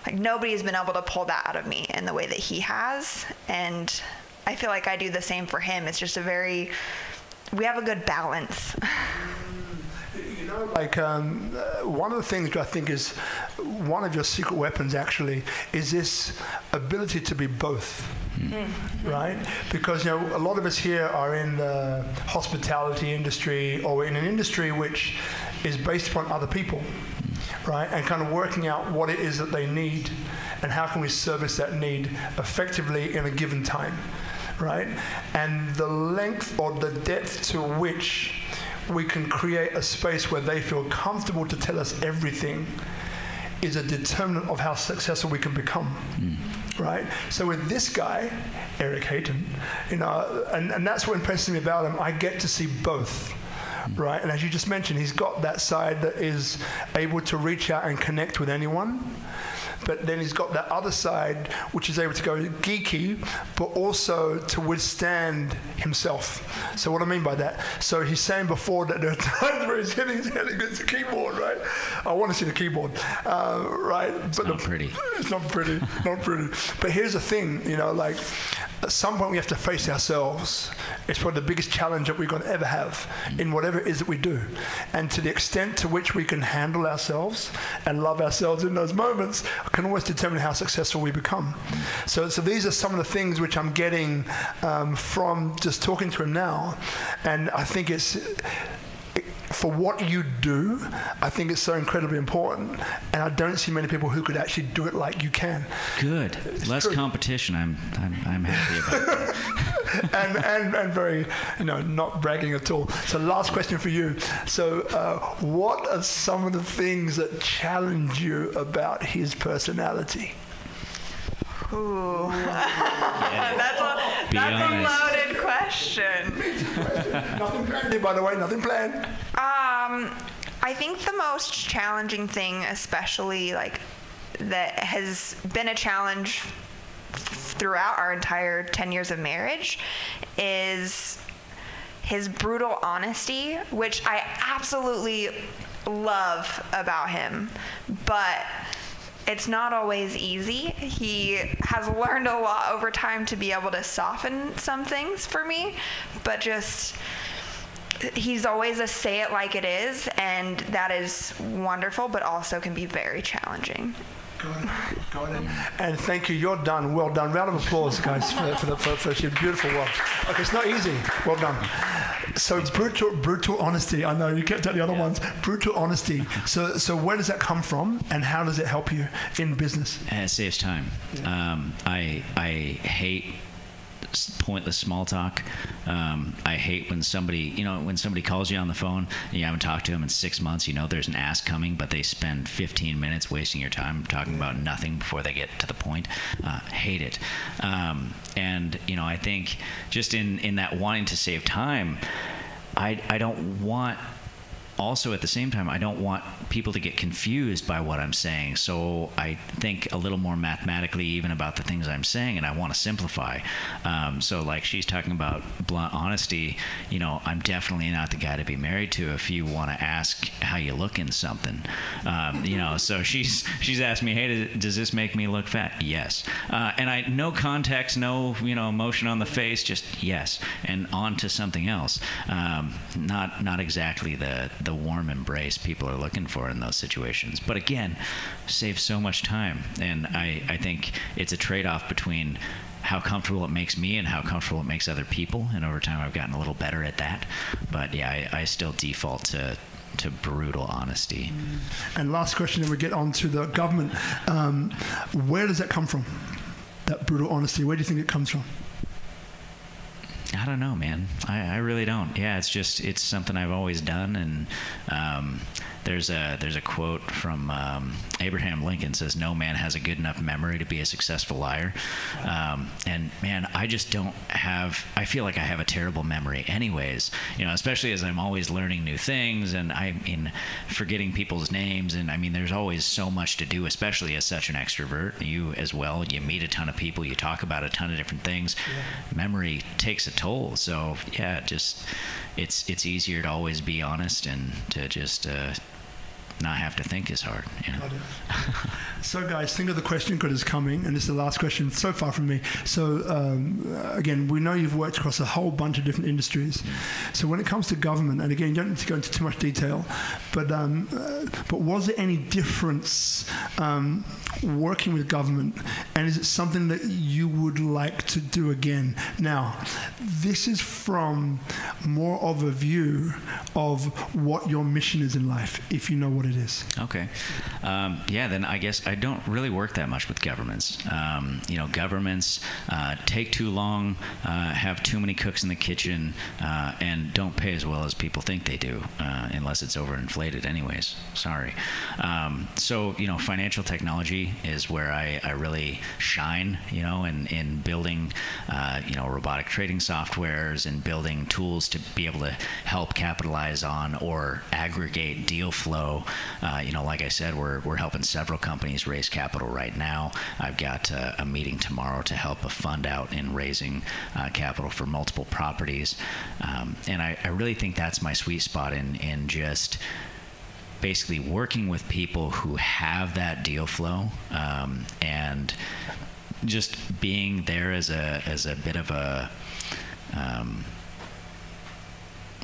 like, nobody's been able to pull that out of me in the way that he has. And I feel like I do the same for him. It's just we have a good balance. You know, like one of the things which I think is one of your secret weapons actually is this ability to be both, right? Because, you know, a lot of us here are in the hospitality industry or in an industry which is based upon other people, right? And kind of working out what it is that they need and how can we service that need effectively in a given time. right? And the length or the depth to which we can create a space where they feel comfortable to tell us everything is a determinant of how successful we can become, right? So with this guy, Erik Hayton, and that's what impresses me about him. I get to see both, right? And as you just mentioned, he's got that side that is able to reach out and connect with anyone. But then he's got that other side which is able to go geeky, but also to withstand himself. So what I mean by that, so he's saying before that there are times where he's hitting his head against the keyboard, right? I want to see the keyboard, right? It's not pretty. It's not pretty, not pretty. But here's the thing, like at some point we have to face ourselves. It's probably the biggest challenge that we're going to ever have in whatever it is that we do. And to the extent to which we can handle ourselves and love ourselves in those moments can always determine how successful we become. So these are some of the things which I'm getting from just talking to him now. And I think for what you do, I think it's so incredibly important. And I don't see many people who could actually do it like you can. Good. Less competition. I'm happy about that. and very, not bragging at all. So last question for you. So what are some of the things that challenge you about his personality? Ooh. That's a loaded question. Nothing planned, by the way, nothing planned. I think the most challenging thing, especially that has been a challenge throughout our entire 10 years of marriage, is his brutal honesty, which I absolutely love about him, but it's not always easy. He has learned a lot over time to be able to soften some things for me, but he's always a say it like it is, and that is wonderful, but also can be very challenging. Got it. And thank you. You're done. Well done. Round of applause, guys, for your beautiful work. Okay, it's not easy. Well done. So brutal honesty. I know you kept out the other ones. Brutal honesty. So where does that come from, and how does it help you in business? It saves time. Yeah. I hate pointless small talk. I hate when somebody calls you on the phone and you haven't talked to them in 6 months, there's an ask coming, but they spend 15 minutes wasting your time talking about nothing before they get to the point. Hate it. And I think just in that wanting to save time, I don't want, also at the same time, I don't want people to get confused by what I'm saying. So I think a little more mathematically even about the things I'm saying, and I want to simplify. So like she's talking about blunt honesty, I'm definitely not the guy to be married to if you want to ask how you look in something. So she's asked me, hey, does this make me look fat? Yes. And no context, no, emotion on the face, just yes. And on to something else. Not exactly the warm embrace people are looking for in those situations. But again, saves so much time. And I think it's a trade-off between how comfortable it makes me and how comfortable it makes other people. And over time, I've gotten a little better at that. But yeah, I still default to brutal honesty. And last question, then we get on to the government. Where does that come from? That brutal honesty, where do you think it comes from? I don't know, man. I really don't. Yeah, it's something I've always done, and there's a quote from Abraham Lincoln says, "No man has a good enough memory to be a successful liar." And man, I just don't have. I feel like I have a terrible memory, anyways. Especially as I'm always learning new things, and forgetting people's names, and there's always so much to do, especially as such an extrovert. You as well. You meet a ton of people. You talk about a ton of different things. Yeah. Memory takes a toll. So yeah, it's easier to always be honest and to just not have to think as hard. So guys, think of the question that is coming, and this is the last question so far from me. So again, we know you've worked across a whole bunch of different industries. So when it comes to government, and again, you don't need to go into too much detail, but was there any difference working with government, and is it something that you would like to do again? Now, this is from more of a view of what your mission is in life, if you know what it is. Okay. Then I guess I don't really work that much with governments. Governments take too long, have too many cooks in the kitchen, and don't pay as well as people think they do, unless it's overinflated anyways. Sorry. Financial technology is where I really shine, in building, robotic trading softwares and building tools to be able to help capitalize on or aggregate deal flow. Like I said, we're helping several companies raise capital right now. I've got a meeting tomorrow to help a fund out in raising capital for multiple properties. And I really think that's my sweet spot in just basically working with people who have that deal flow, and just being there as a bit of a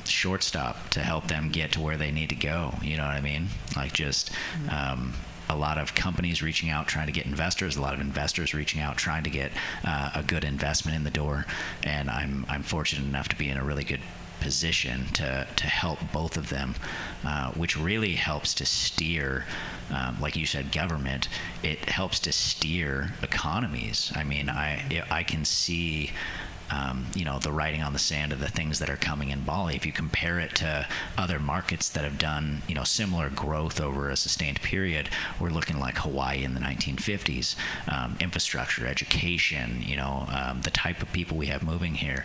shortstop to help them get to where they need to go. You know what I mean? Like just a lot of companies reaching out trying to get investors, a lot of investors reaching out trying to get a good investment in the door, and I'm fortunate enough to be in a really good position to help both of them, which really helps to steer, like you said, government. It helps to steer economies. I mean, I can see the writing on the sand of the things that are coming in Bali. If you compare it to other markets that have done, similar growth over a sustained period, we're looking like Hawaii in the 1950s. Infrastructure, education, the type of people we have moving here,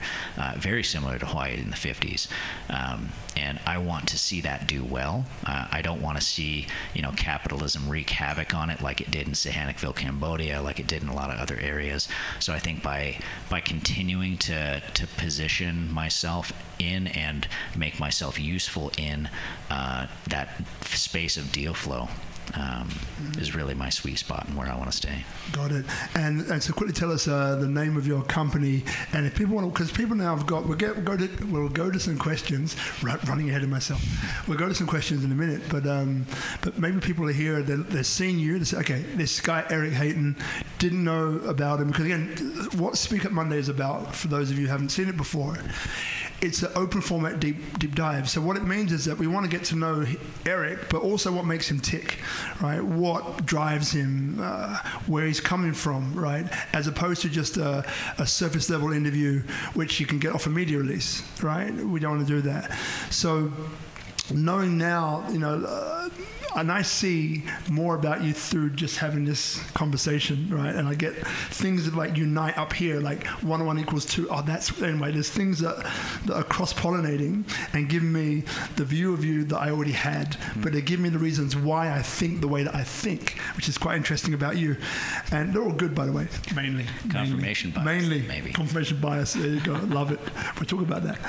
very similar to Hawaii in the 50s. And I want to see that do well. I don't want to see, capitalism wreak havoc on it like it did in Sihanoukville, Cambodia, like it did in a lot of other areas. So I think by continuing to position myself in and make myself useful in that space of deal flow is really my sweet spot and where I want to stay. Got it. And so quickly tell us the name of your company, and if people want to, because people now have got, we'll go to some questions. Running ahead of myself. We'll go to some questions in a minute, but maybe people are here. They're seeing you. They say, okay, this guy Erik Hayton, didn't know about him, because again, what SpeakuP Monday is about, for those of you who haven't seen it before, it's an open format deep dive. So what it means is that we want to get to know Erik, but also what makes him tick, right? What drives him, where he's coming from, right? As opposed to just a surface level interview, which you can get off a media release, right? We don't want to do that. So knowing now, and I see more about you through just having this conversation, right? And I get things that like unite up here, like 1 and 1 equals 2. Oh, that's, anyway, there's things that are cross-pollinating and give me the view of you that I already had, but they give me the reasons why I think the way that I think, which is quite interesting about you. And they're all good, by the way, mainly. Confirmation bias. Mainly. Maybe. Confirmation bias. There you go. Love it. We'll talk about that.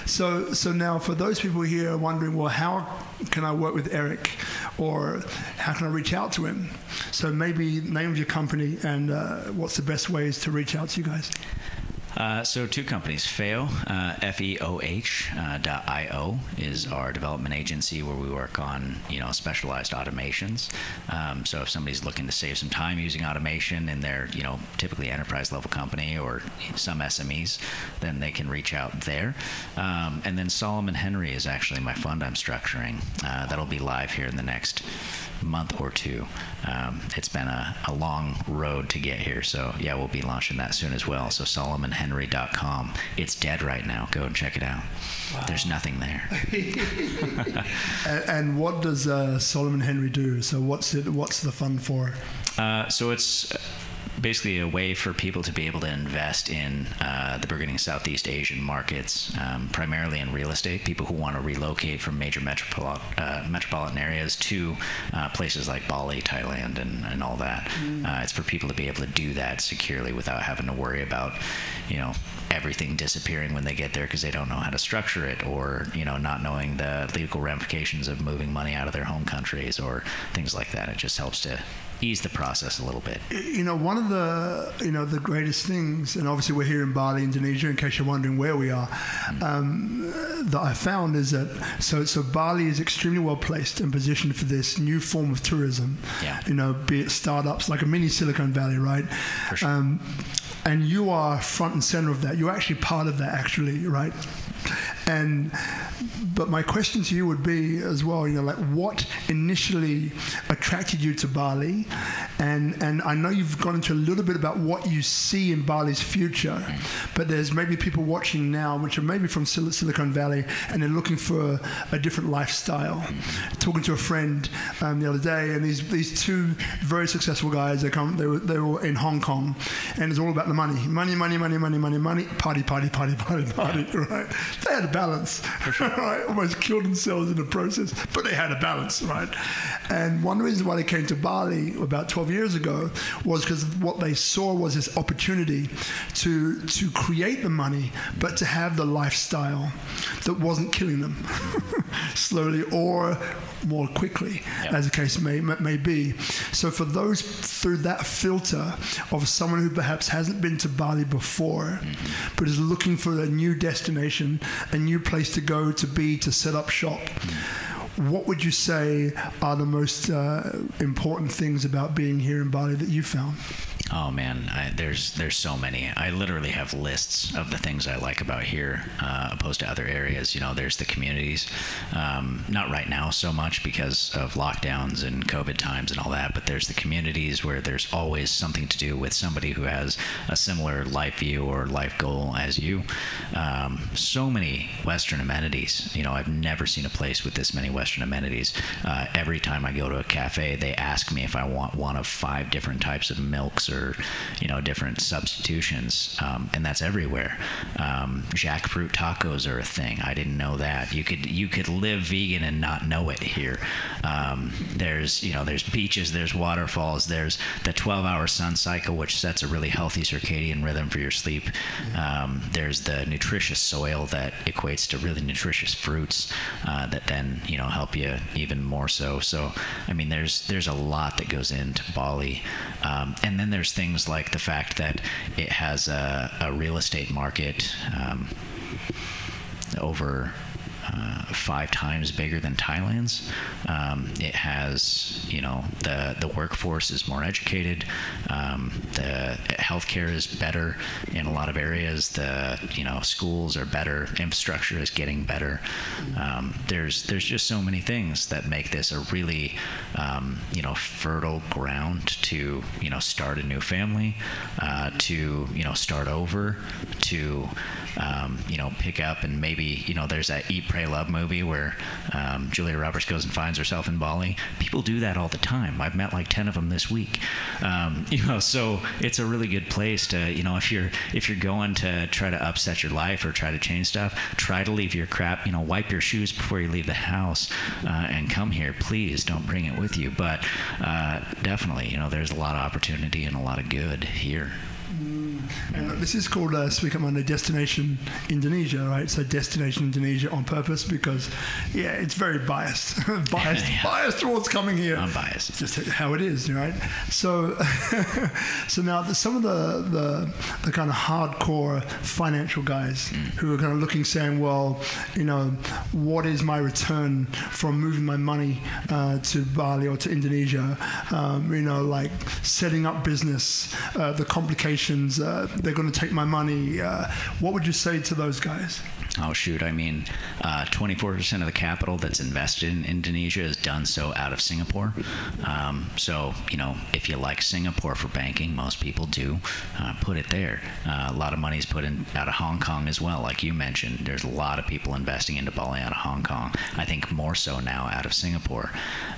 So now for those people here wondering, well, how can I work with Erik? Or how can I reach out to him? So maybe name of your company and what's the best ways to reach out to you guys? So 2 companies, FEOH, FEOH.io is our development agency where we work on, specialized automations. So if somebody's looking to save some time using automation in their, typically enterprise level company or some SMEs, then they can reach out there. And then Solomon Henry is actually my fund I'm structuring. That'll be live here in the next month or 2. It's been a long road to get here, so yeah, we'll be launching that soon as well. So SolomonHenry.com. It's dead right now. Go and check it out. Wow. There's nothing there. And what does Solomon Henry do? So what's the fund for? So it's basically a way for people to be able to invest in the burgeoning Southeast Asian markets, primarily in real estate. People who want to relocate from major metropolitan areas to places like Bali, Thailand, and all that. It's for people to be able to do that securely without having to worry about, everything disappearing when they get there because they don't know how to structure it, or not knowing the legal ramifications of moving money out of their home countries or things like that. It just helps to ease the process a little bit. One of the greatest things, and obviously we're here in Bali, Indonesia, in case you're wondering where we are, that I found is that so Bali is extremely well placed and positioned for this new form of tourism. Yeah. Be it startups, like a mini Silicon Valley, right? For sure. And you are front and center of that. You're actually part of that, actually, right? But my question to you would be as well, like what initially attracted you to Bali? And I know you've gone into a little bit about what you see in Bali's future, but there's maybe people watching now which are maybe from Silicon Valley and they're looking for a different lifestyle. Talking to a friend the other day, and these two very successful guys, they were in Hong Kong, and it's all about the money, party, right? They had a balance, right? Almost killed themselves in the process, but they had a balance, right? And one reason why they came to Bali about 12 years ago was because what they saw was this opportunity to create the money, but to have the lifestyle that wasn't killing them slowly or more quickly, as the case may be. So for those through that filter of someone who perhaps hasn't been to Bali before, but is looking for a new destination, a new place to go, to set up shop, what would you say are the most important things about being here in Bali that you found? Oh man, there's so many. I literally have lists of the things I like about here, opposed to other areas. There's the communities. Not right now so much because of lockdowns and COVID times and all that, but there's the communities where there's always something to do with somebody who has a similar life view or life goal as you. So many Western amenities. I've never seen a place with this many Western amenities. Every time I go to a cafe, they ask me if I want one of 5 different types of milks or different substitutions, and that's everywhere. Jackfruit tacos are a thing. I didn't know that. You could live vegan and not know it here. There's beaches, there's waterfalls, there's the 12-hour sun cycle, which sets a really healthy circadian rhythm for your sleep. There's the nutritious soil that equates to really nutritious fruits that then help you even more so. So there's a lot that goes into Bali, and then there's things like the fact that it has a real estate market over 5 times bigger than Thailand's. It has, the workforce is more educated. The healthcare is better in a lot of areas. The, schools are better. Infrastructure is getting better. There's just so many things that make this a really, fertile ground to, start a new family, to, start over, to, pick up and maybe, there's that Eat, Pray, Love movie where Julia Roberts goes and finds herself in Bali. People do that all the time. I've met like 10 of them this week. So it's a really good place to, if you're going to try to upset your life or try to change stuff, try to leave your crap, wipe your shoes before you leave the house and come here. Please don't bring it with you. But definitely, there's a lot of opportunity and a lot of good here. And this is called SpeakuP Monday Destination Indonesia, right? So Destination Indonesia on purpose because, it's very biased. Biased towards coming here. I'm biased. It's just how it is, right? So so now some of the kind of hardcore financial guys who are kind of looking, saying, well, what is my return from moving my money to Bali or to Indonesia? Like setting up business, the complications, they're going to take my money. What would you say to those guys? Oh, shoot. 24% of the capital that's invested in Indonesia is done so out of Singapore. So, if you like Singapore for banking, most people do, put it there. A lot of money is put in out of Hong Kong as well. Like you mentioned, there's a lot of people investing into Bali out of Hong Kong. I think more so now out of Singapore.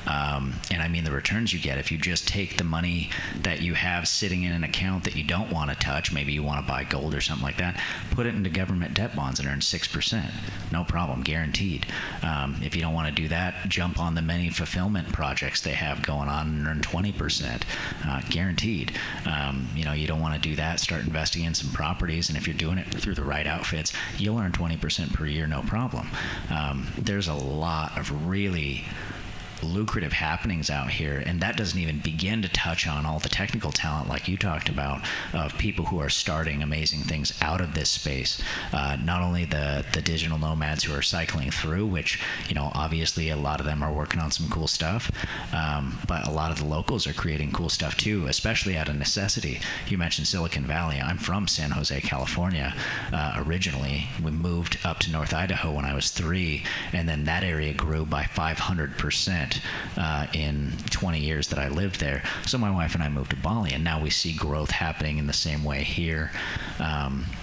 And the returns you get, if you just take the money that you have sitting in an account that you don't want to touch, maybe you want to buy gold or something like that, put it into government debt bonds and earn 6%. No problem, guaranteed. If you don't want to do that, jump on the many fulfillment projects they have going on and earn 20%, guaranteed. You don't want to do that, start investing in some properties, and if you're doing it through the right outfits, you'll earn 20% per year, no problem. There's a lot of really lucrative happenings out here, and that doesn't even begin to touch on all the technical talent like you talked about of people who are starting amazing things out of this space. Not only the digital nomads who are cycling through, which, you know, obviously a lot of them are working on some cool stuff, but a lot of the locals are creating cool stuff too, especially out of necessity. You mentioned Silicon Valley. I'm from San Jose, California. Originally, we moved up to North Idaho when I was 3, and then that area grew by 500% in 20 years that I lived there. So my wife and I moved to Bali, and now we see growth happening in the same way here.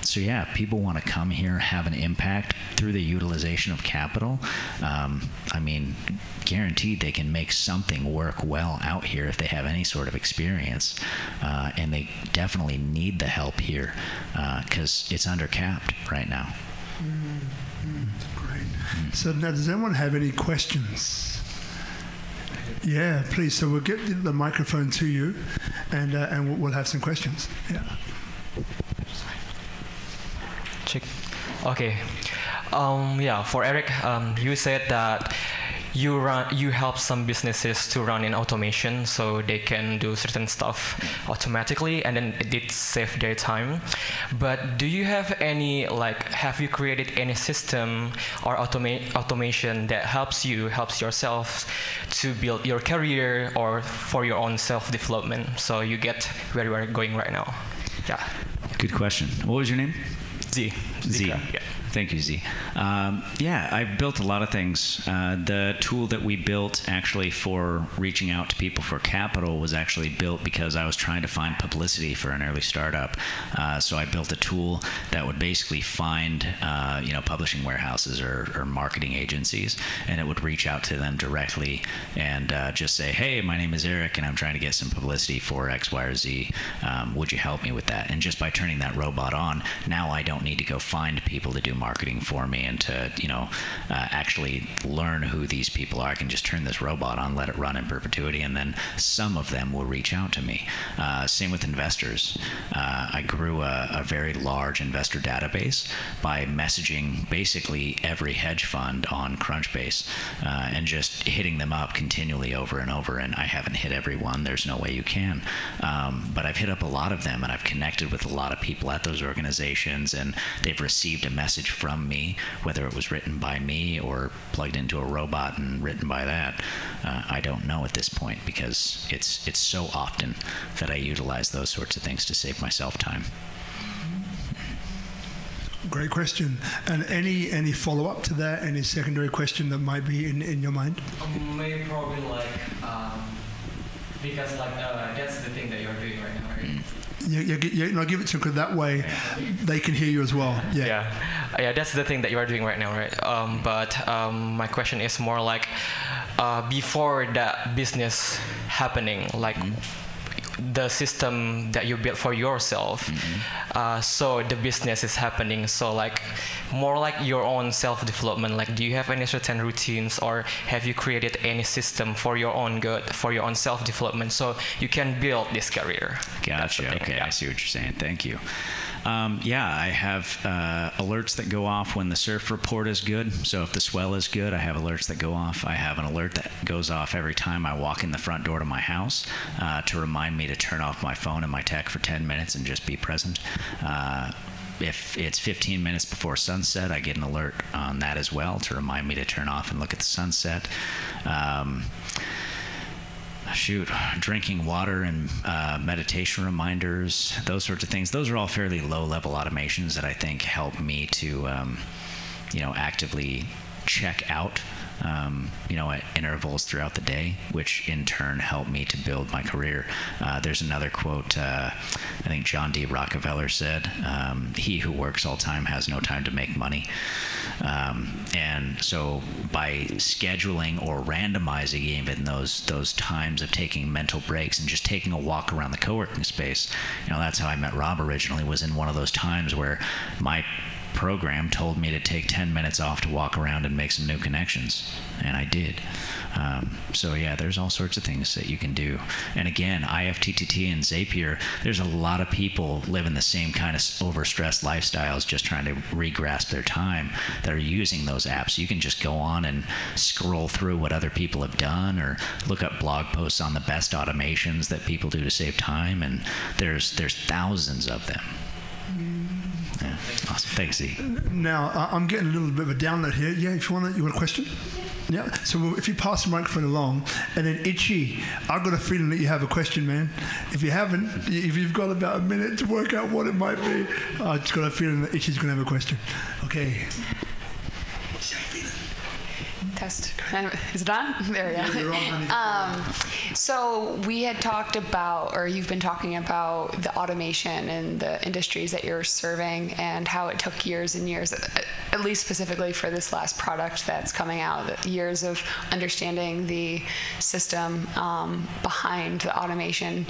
So yeah, people want to come here, have an impact through the utilization of capital. I mean, guaranteed they can make something work well out here if they have any sort of experience. And they definitely need the help here because it's undercapped right now. Great. So now, does anyone have any questions? Yeah, please. So we'll get the microphone to you, and we'll have some questions. Yeah. Check. Okay. Yeah, for Erik, you said that you help some businesses to run in automation so they can do certain stuff automatically, and then it did save their time. But do you have any, have you created any system or automation that helps yourself to build your career or for your own self-development so you get where you are going right now? Yeah. Good question. What was your name? Z. Yeah. Thank you, Z. Yeah, I've built a lot of things. The tool that we built actually for reaching out to people for capital was actually built because I was trying to find publicity for an early startup. So I built a tool that would basically find, publishing warehouses or marketing agencies, and it would reach out to them directly and just say, hey, my name is Erik, and I'm trying to get some publicity for X, Y, or Z. Would you help me with that? And just by turning that robot on, now I don't need to go find people to do marketing for me and to actually learn who these people are. I can just turn this robot on, let it run in perpetuity, and then some of them will reach out to me. Same with investors. I grew a very large investor database by messaging basically every hedge fund on Crunchbase and just hitting them up continually over and over, and I haven't hit every one. There's no way you can. But I've hit up a lot of them, and I've connected with a lot of people at those organizations, and they've received a message from me, whether it was written by me or plugged into a robot and written by that. I don't know at this point because it's so often that I utilize those sorts of things to save myself time. Great question. And any follow-up to that? Any secondary question that might be in your mind? Maybe probably because that's the thing that you're doing right now, right? Yeah, give it to them because that way they can hear you as well. Yeah, that's the thing that you are doing right now, right? But my question is more before that business happening, the system that you built for yourself. So the business is happening. So more your own self-development. Do you have any certain routines, or have you created any system for your own good, for your own self-development, so you can build this career? Gotcha. Okay, I see what you're saying. Thank you. I have alerts that go off when the surf report is good. So if the swell is good, I have alerts that go off. I have an alert that goes off every time I walk in the front door to my house to remind me to turn off my phone and my tech for 10 minutes and just be present. If it's 15 minutes before sunset, I get an alert on that as well to remind me to turn off and look at the sunset. Drinking water and meditation reminders, those sorts of things. Those are all fairly low-level automations that I think help me to, actively check out, at intervals throughout the day, which in turn help me to build my career. There's another quote, I think John D. Rockefeller said, he who works all time has no time to make money. And so by scheduling or randomizing even those times of taking mental breaks and just taking a walk around the co-working space, that's how I met Rob originally, was in one of those times where my program told me to take 10 minutes off to walk around and make some new connections, and I did. So yeah, there's all sorts of things that you can do. And again, IFTTT and Zapier, there's a lot of people living the same kind of overstressed lifestyles, just trying to re-grasp their time, that are using those apps. You can just go on and scroll through what other people have done, or look up blog posts on the best automations that people do to save time, and there's thousands of them. Yeah, awesome. Thanks, Z. Now, I'm getting a little bit of a download here. Yeah, if you want a question? Yeah, so if you pass the microphone along, and then Itchy, I've got a feeling that you have a question, man. If you haven't, if you've got about a minute to work out what it might be, I've just got a feeling that Itchy's going to have a question. Okay. Test. Is it on? There we go. Yeah, so we had talked about, or you've been talking about, the automation and the industries that you're serving, and how it took years and years, at least specifically for this last product that's coming out, years of understanding the system behind the automation.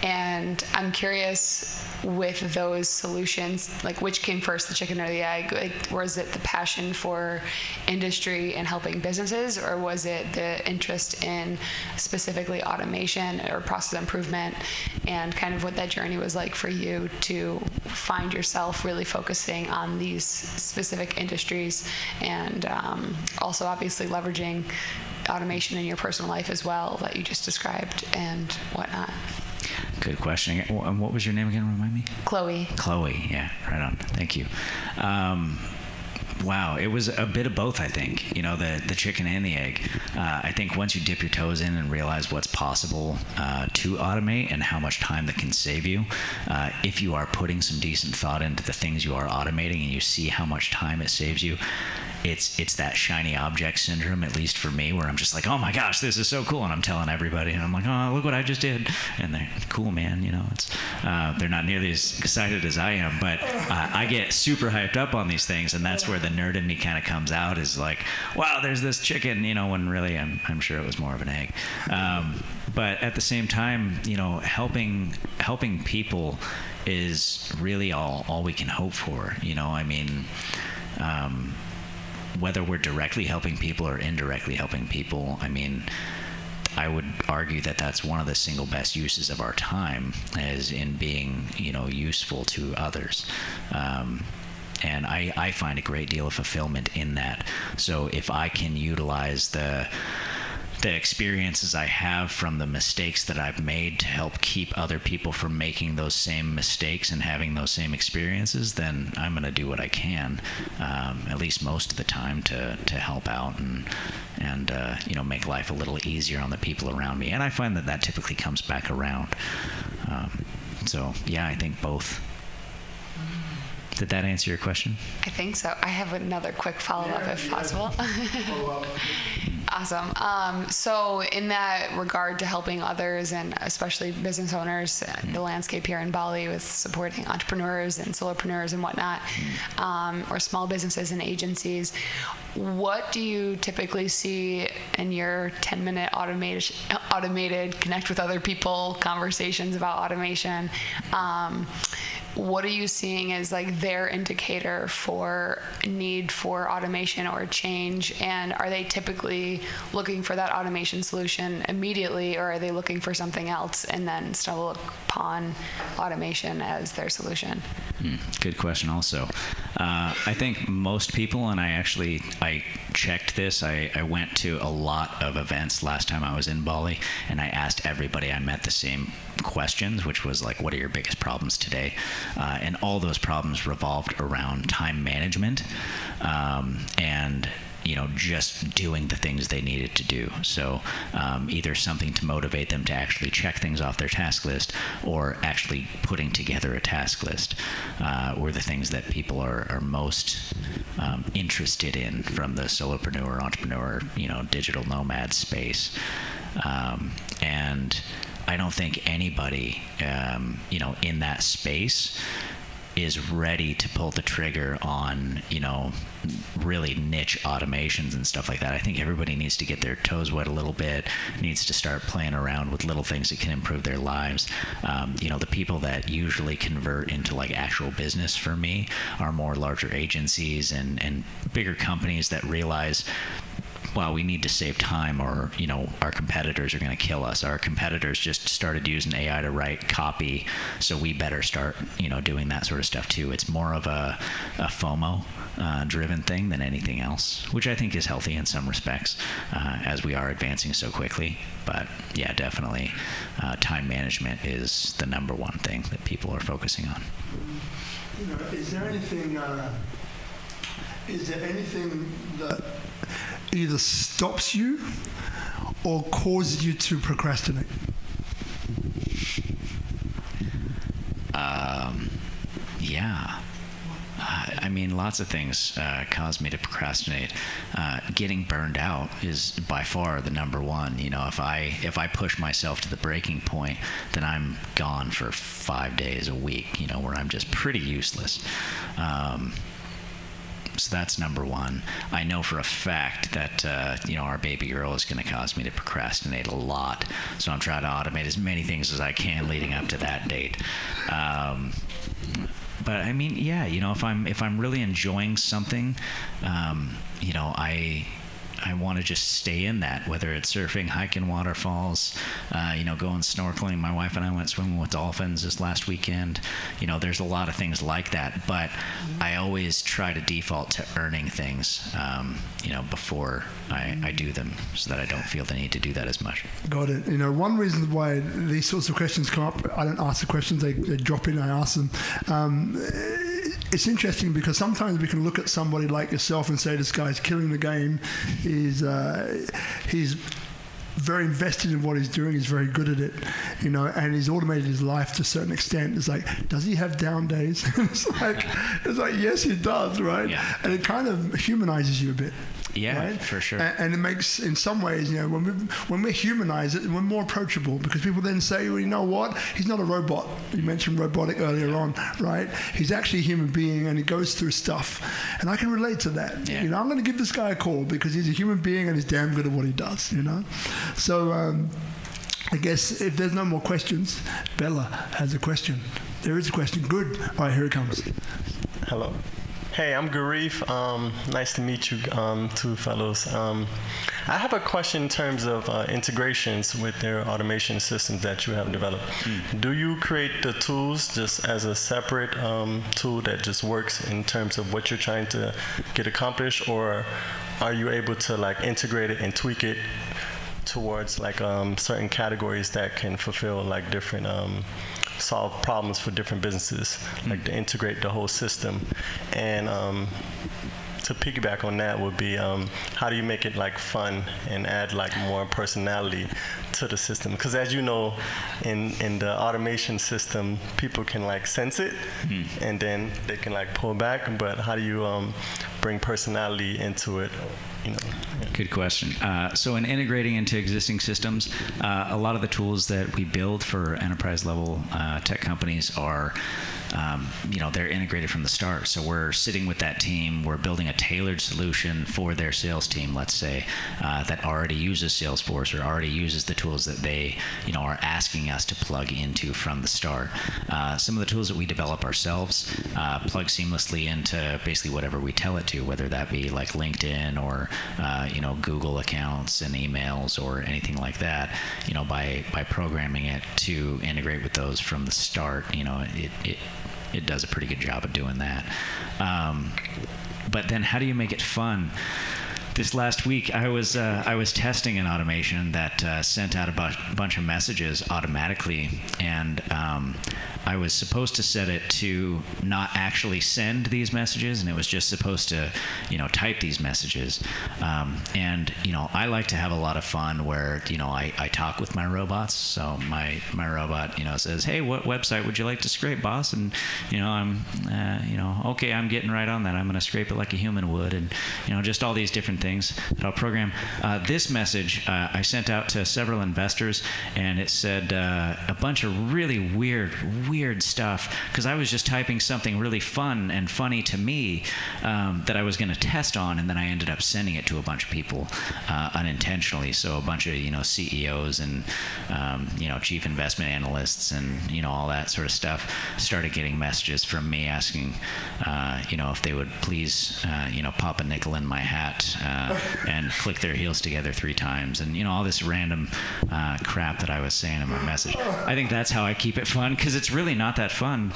And I'm curious, with those solutions, like, which came first, the chicken or the egg? Like, was it the passion for industry and helping businesses, or was it the interest in specifically automation or process improvement, and kind of what that journey was like for you to find yourself really focusing on these specific industries, and also obviously leveraging automation in your personal life as well that you just described and whatnot? Good question. And what was your name again? Remind me. Chloe. Chloe. Yeah, right on. Thank you. Wow, it was a bit of both, I think. You know, the chicken and the egg. I think once you dip your toes in and realize what's possible to automate and how much time that can save you, if you are putting some decent thought into the things you are automating and you see how much time it saves you, it's that shiny object syndrome, at least for me, where I'm just like, oh my gosh, this is so cool, and I'm telling everybody, and I'm like, oh, look what I just did, and they're cool, man. You know, it's they're not nearly as excited as I am, but I get super hyped up on these things, and that's where the nerd in me kind of comes out, is like, wow, there's this chicken, you know, when really I'm sure it was more of an egg. But at the same time, you know, helping people is really all we can hope for. You know, I mean, whether we're directly helping people or indirectly helping people, I mean, I would argue that that's one of the single best uses of our time, is in being, you know, useful to others. And I find a great deal of fulfillment in that. So if I can utilize the experiences I have from the mistakes that I've made to help keep other people from making those same mistakes and having those same experiences, then I'm going to do what I can, at least most of the time, to help out and you know, make life a little easier on the people around me. And I find that typically comes back around. So yeah, I think both. Did that answer your question? I think so. I have another quick follow-up, if possible. Awesome. So in that regard to helping others, and especially business owners, the landscape here in Bali with supporting entrepreneurs and solopreneurs and whatnot, or small businesses and agencies, what do you typically see in your 10-minute automated connect with other people conversations about automation? What are you seeing as like their indicator for need for automation or change? And are they typically looking for that automation solution immediately, or are they looking for something else and then stumble upon automation as their solution? Good question also. I think most people, and I checked this, I went to a lot of events last time I was in Bali, and I asked everybody I met the same questions, which was like, what are your biggest problems today? And all those problems revolved around time management, and you know, just doing the things they needed to do. So either something to motivate them to actually check things off their task list, or actually putting together a task list, were the things that people are most interested in from the solopreneur, entrepreneur, you know, digital nomad space. And I don't think anybody, you know, in that space is ready to pull the trigger on, really niche automations and stuff like that. I think everybody needs to get their toes wet a little bit, needs to start playing around with little things that can improve their lives. The people that usually convert into like actual business for me are more larger agencies and bigger companies that realize, well, we need to save time, or our competitors are going to kill us. Our competitors just started using AI to write copy, so we better start doing that sort of stuff too. It's more of a FOMO driven thing than anything else, which I think is healthy in some respects, as we are advancing so quickly. But yeah, definitely time management is the number one thing that people are focusing on. Is there anything that either stops you or causes you to procrastinate? Yeah. Lots of things cause me to procrastinate. Getting burned out is by far the number one. If I push myself to the breaking point, then I'm gone for 5 days a week, where I'm just pretty useless. So that's number one. I know for a fact that our baby girl is going to cause me to procrastinate a lot. So I'm trying to automate as many things as I can leading up to that date. But if I'm really enjoying something, I want to just stay in that, whether it's surfing, hiking waterfalls, going snorkeling. My wife and I went swimming with dolphins this last weekend. There's a lot of things like that, but I always try to default to earning things, before I do them, so that I don't feel the need to do that as much. Got it. One reason why these sorts of questions come up, I don't ask the questions, they drop in, I ask them. It's interesting because sometimes we can look at somebody like yourself and say, this guy's killing the game. He's very invested in what he's doing. He's very good at it, and he's automated his life to a certain extent. It's like, does he have down days? it's like, yes, he does, right? Yeah. And it kind of humanizes you a bit. Yeah, right? For sure. And it makes, in some ways, when we humanize it, we're more approachable, because people then say, well, you know what? He's not a robot. You mentioned robotic earlier on, right? He's actually a human being, and he goes through stuff. And I can relate to that. Yeah. I'm going to give this guy a call because he's a human being and he's damn good at what he does, So I guess if there's no more questions, Bella has a question. There is a question. Good. All right, here it comes. Hello. Hey, I'm Garif. Nice to meet you, two fellows. I have a question in terms of integrations with their automation systems that you have developed. Do you create the tools just as a separate tool that just works in terms of what you're trying to get accomplished, or are you able to integrate it and tweak it towards certain categories that can fulfill different solve problems for different businesses, to integrate the whole system? And to piggyback on that would be, how do you make it fun and add more personality to the system? Because as you know, in the automation system, people can sense it, and then they can pull back. But how do you bring personality into it? Good question. So in integrating into existing systems, a lot of the tools that we build for enterprise level tech companies are, they're integrated from the start. So we're sitting with that team, we're building a tailored solution for their sales team, let's say, that already uses Salesforce or already uses the tools that they, are asking us to plug into from the start. Some of the tools that we develop ourselves plug seamlessly into basically whatever we tell it to, whether that be LinkedIn or Google accounts and emails or anything like that. By programming it to integrate with those from the start, it does a pretty good job of doing that. But then how do you make it fun? This last week, I was testing an automation that sent out a bunch of messages automatically, and I was supposed to set it to not actually send these messages, and it was just supposed to, type these messages. And I like to have a lot of fun where I talk with my robots. So my robot says, "Hey, what website would you like to scrape, boss?" And I'm okay, I'm getting right on that. I'm going to scrape it like a human would, and just all these different things. things that I'll program. This message I sent out to several investors, and it said a bunch of really weird stuff, because I was just typing something really fun and funny to me that I was going to test on, and then I ended up sending it to a bunch of people unintentionally. So a bunch of CEOs and chief investment analysts and all that sort of stuff started getting messages from me asking if they would please pop a nickel in my hat and click their heels together 3 times, and all this random crap that I was saying in my message. I think that's how I keep it fun, because it's really not that fun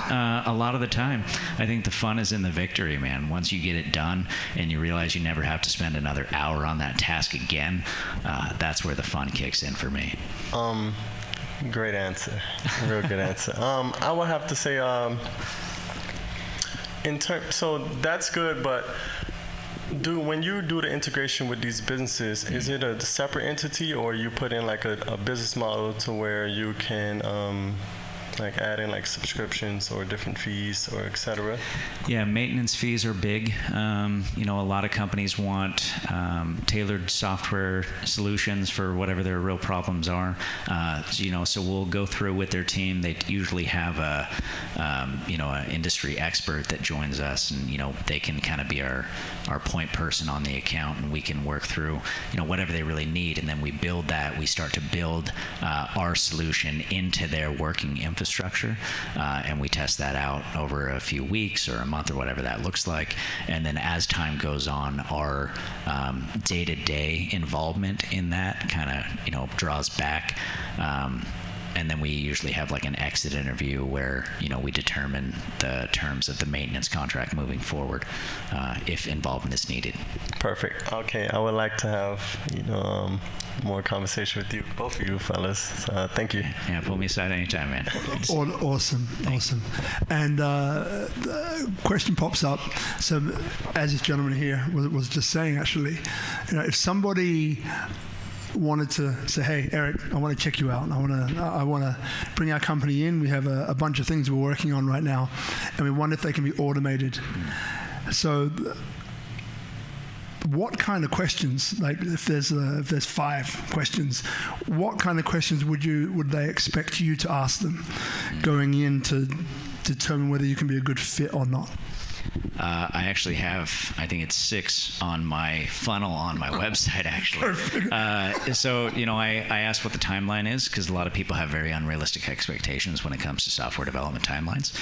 a lot of the time. I think the fun is in the victory, man. Once you get it done and you realize you never have to spend another hour on that task again, that's where the fun kicks in for me. Great answer. Real good answer. I would have to say, so that's good, but when you do the integration with these businesses, is it a separate entity, or you put in like a business model to where you can add in subscriptions or different fees or et cetera? Yeah, maintenance fees are big. A lot of companies want tailored software solutions for whatever their real problems are. So we'll go through with their team. They usually have an industry expert that joins us, and they can kind of be our point person on the account, and we can work through whatever they really need, and then we build that. We start to build our solution into their working infrastructure, and we test that out over a few weeks or a month or whatever that looks like. And then as time goes on, our day-to-day involvement in that kind of draws back. And then we usually have an exit interview where we determine the terms of the maintenance contract moving forward, if involvement is needed. Perfect. Okay, I would like to have more conversation with you, both of you fellas. Thank you. Yeah, pull me aside anytime, man. Awesome. And the question pops up. So, as this gentleman here was just saying, actually, if somebody wanted to say, hey, Erik, I want to check you out. I want to bring our company in. We have a bunch of things we're working on right now, and we wonder if they can be automated. So what kind of questions, if there's 5 questions, what kind of questions would they expect you to ask them going in to determine whether you can be a good fit or not? I actually have, I think it's 6 on my funnel on my website, actually. So, I asked what the timeline is, because a lot of people have very unrealistic expectations when it comes to software development timelines,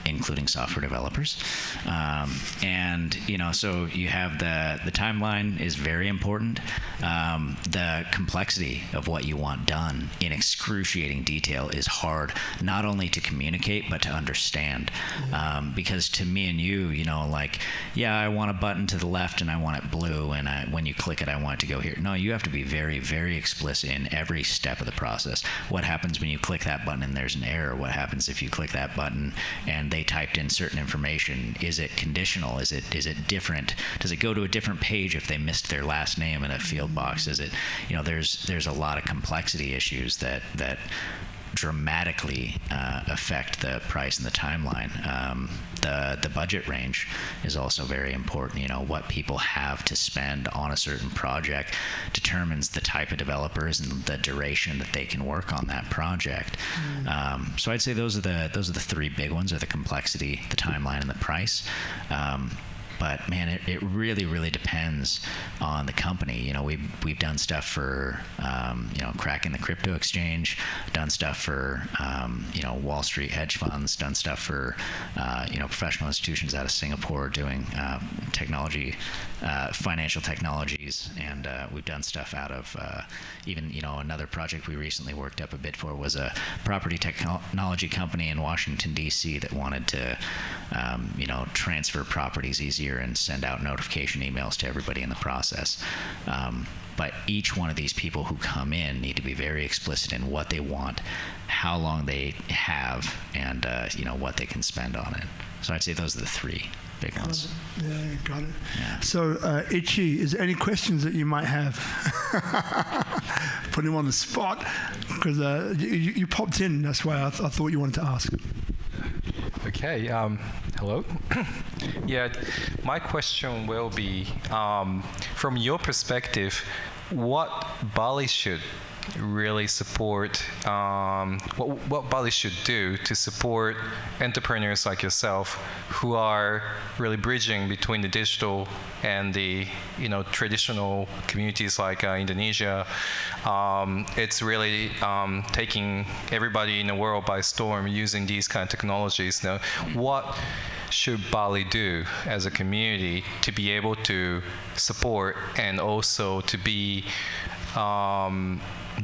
including software developers. So you have the timeline is very important. The complexity of what you want done in excruciating detail is hard, not only to communicate, but to understand. Because to me and you, I want a button to the left and I want it blue, and when you click it, I want it to go here. No, you have to be very, very explicit in every step of the process. What happens when you click that button and there's an error? What happens if you click that button and they typed in certain information? Is it conditional? Is it different? Does it go to a different page if they missed their last name in a field box? Is it, there's a lot of complexity issues that dramatically affect the price and the timeline. The budget range is also very important. What people have to spend on a certain project determines the type of developers and the duration that they can work on that project. So I'd say those are the 3 big ones: are the complexity, the timeline, and the price. But man, it really, really depends on the company. We've done stuff for cracking the crypto exchange, done stuff for Wall Street hedge funds, done stuff for professional institutions out of Singapore doing technology, financial technologies, and we've done stuff out of even another project we recently worked up a bid for was a property technology company in Washington D.C. that wanted to transfer properties easier and send out notification emails to everybody in the process. But each one of these people who come in need to be very explicit in what they want, how long they have, and what they can spend on it. So I'd say those are the 3 big ones. Yeah, got it. Yeah. So, Ichi, is there any questions that you might have? Put him on the spot, because you popped in. That's why I thought you wanted to ask. Okay. Hello? Yeah, my question will be, from your perspective, what Bali should really support, what Bali should do to support entrepreneurs like yourself who are really bridging between the digital and the traditional communities like Indonesia. It's really taking everybody in the world by storm using these kind of technologies. Now, what should Bali do as a community to be able to support and also to be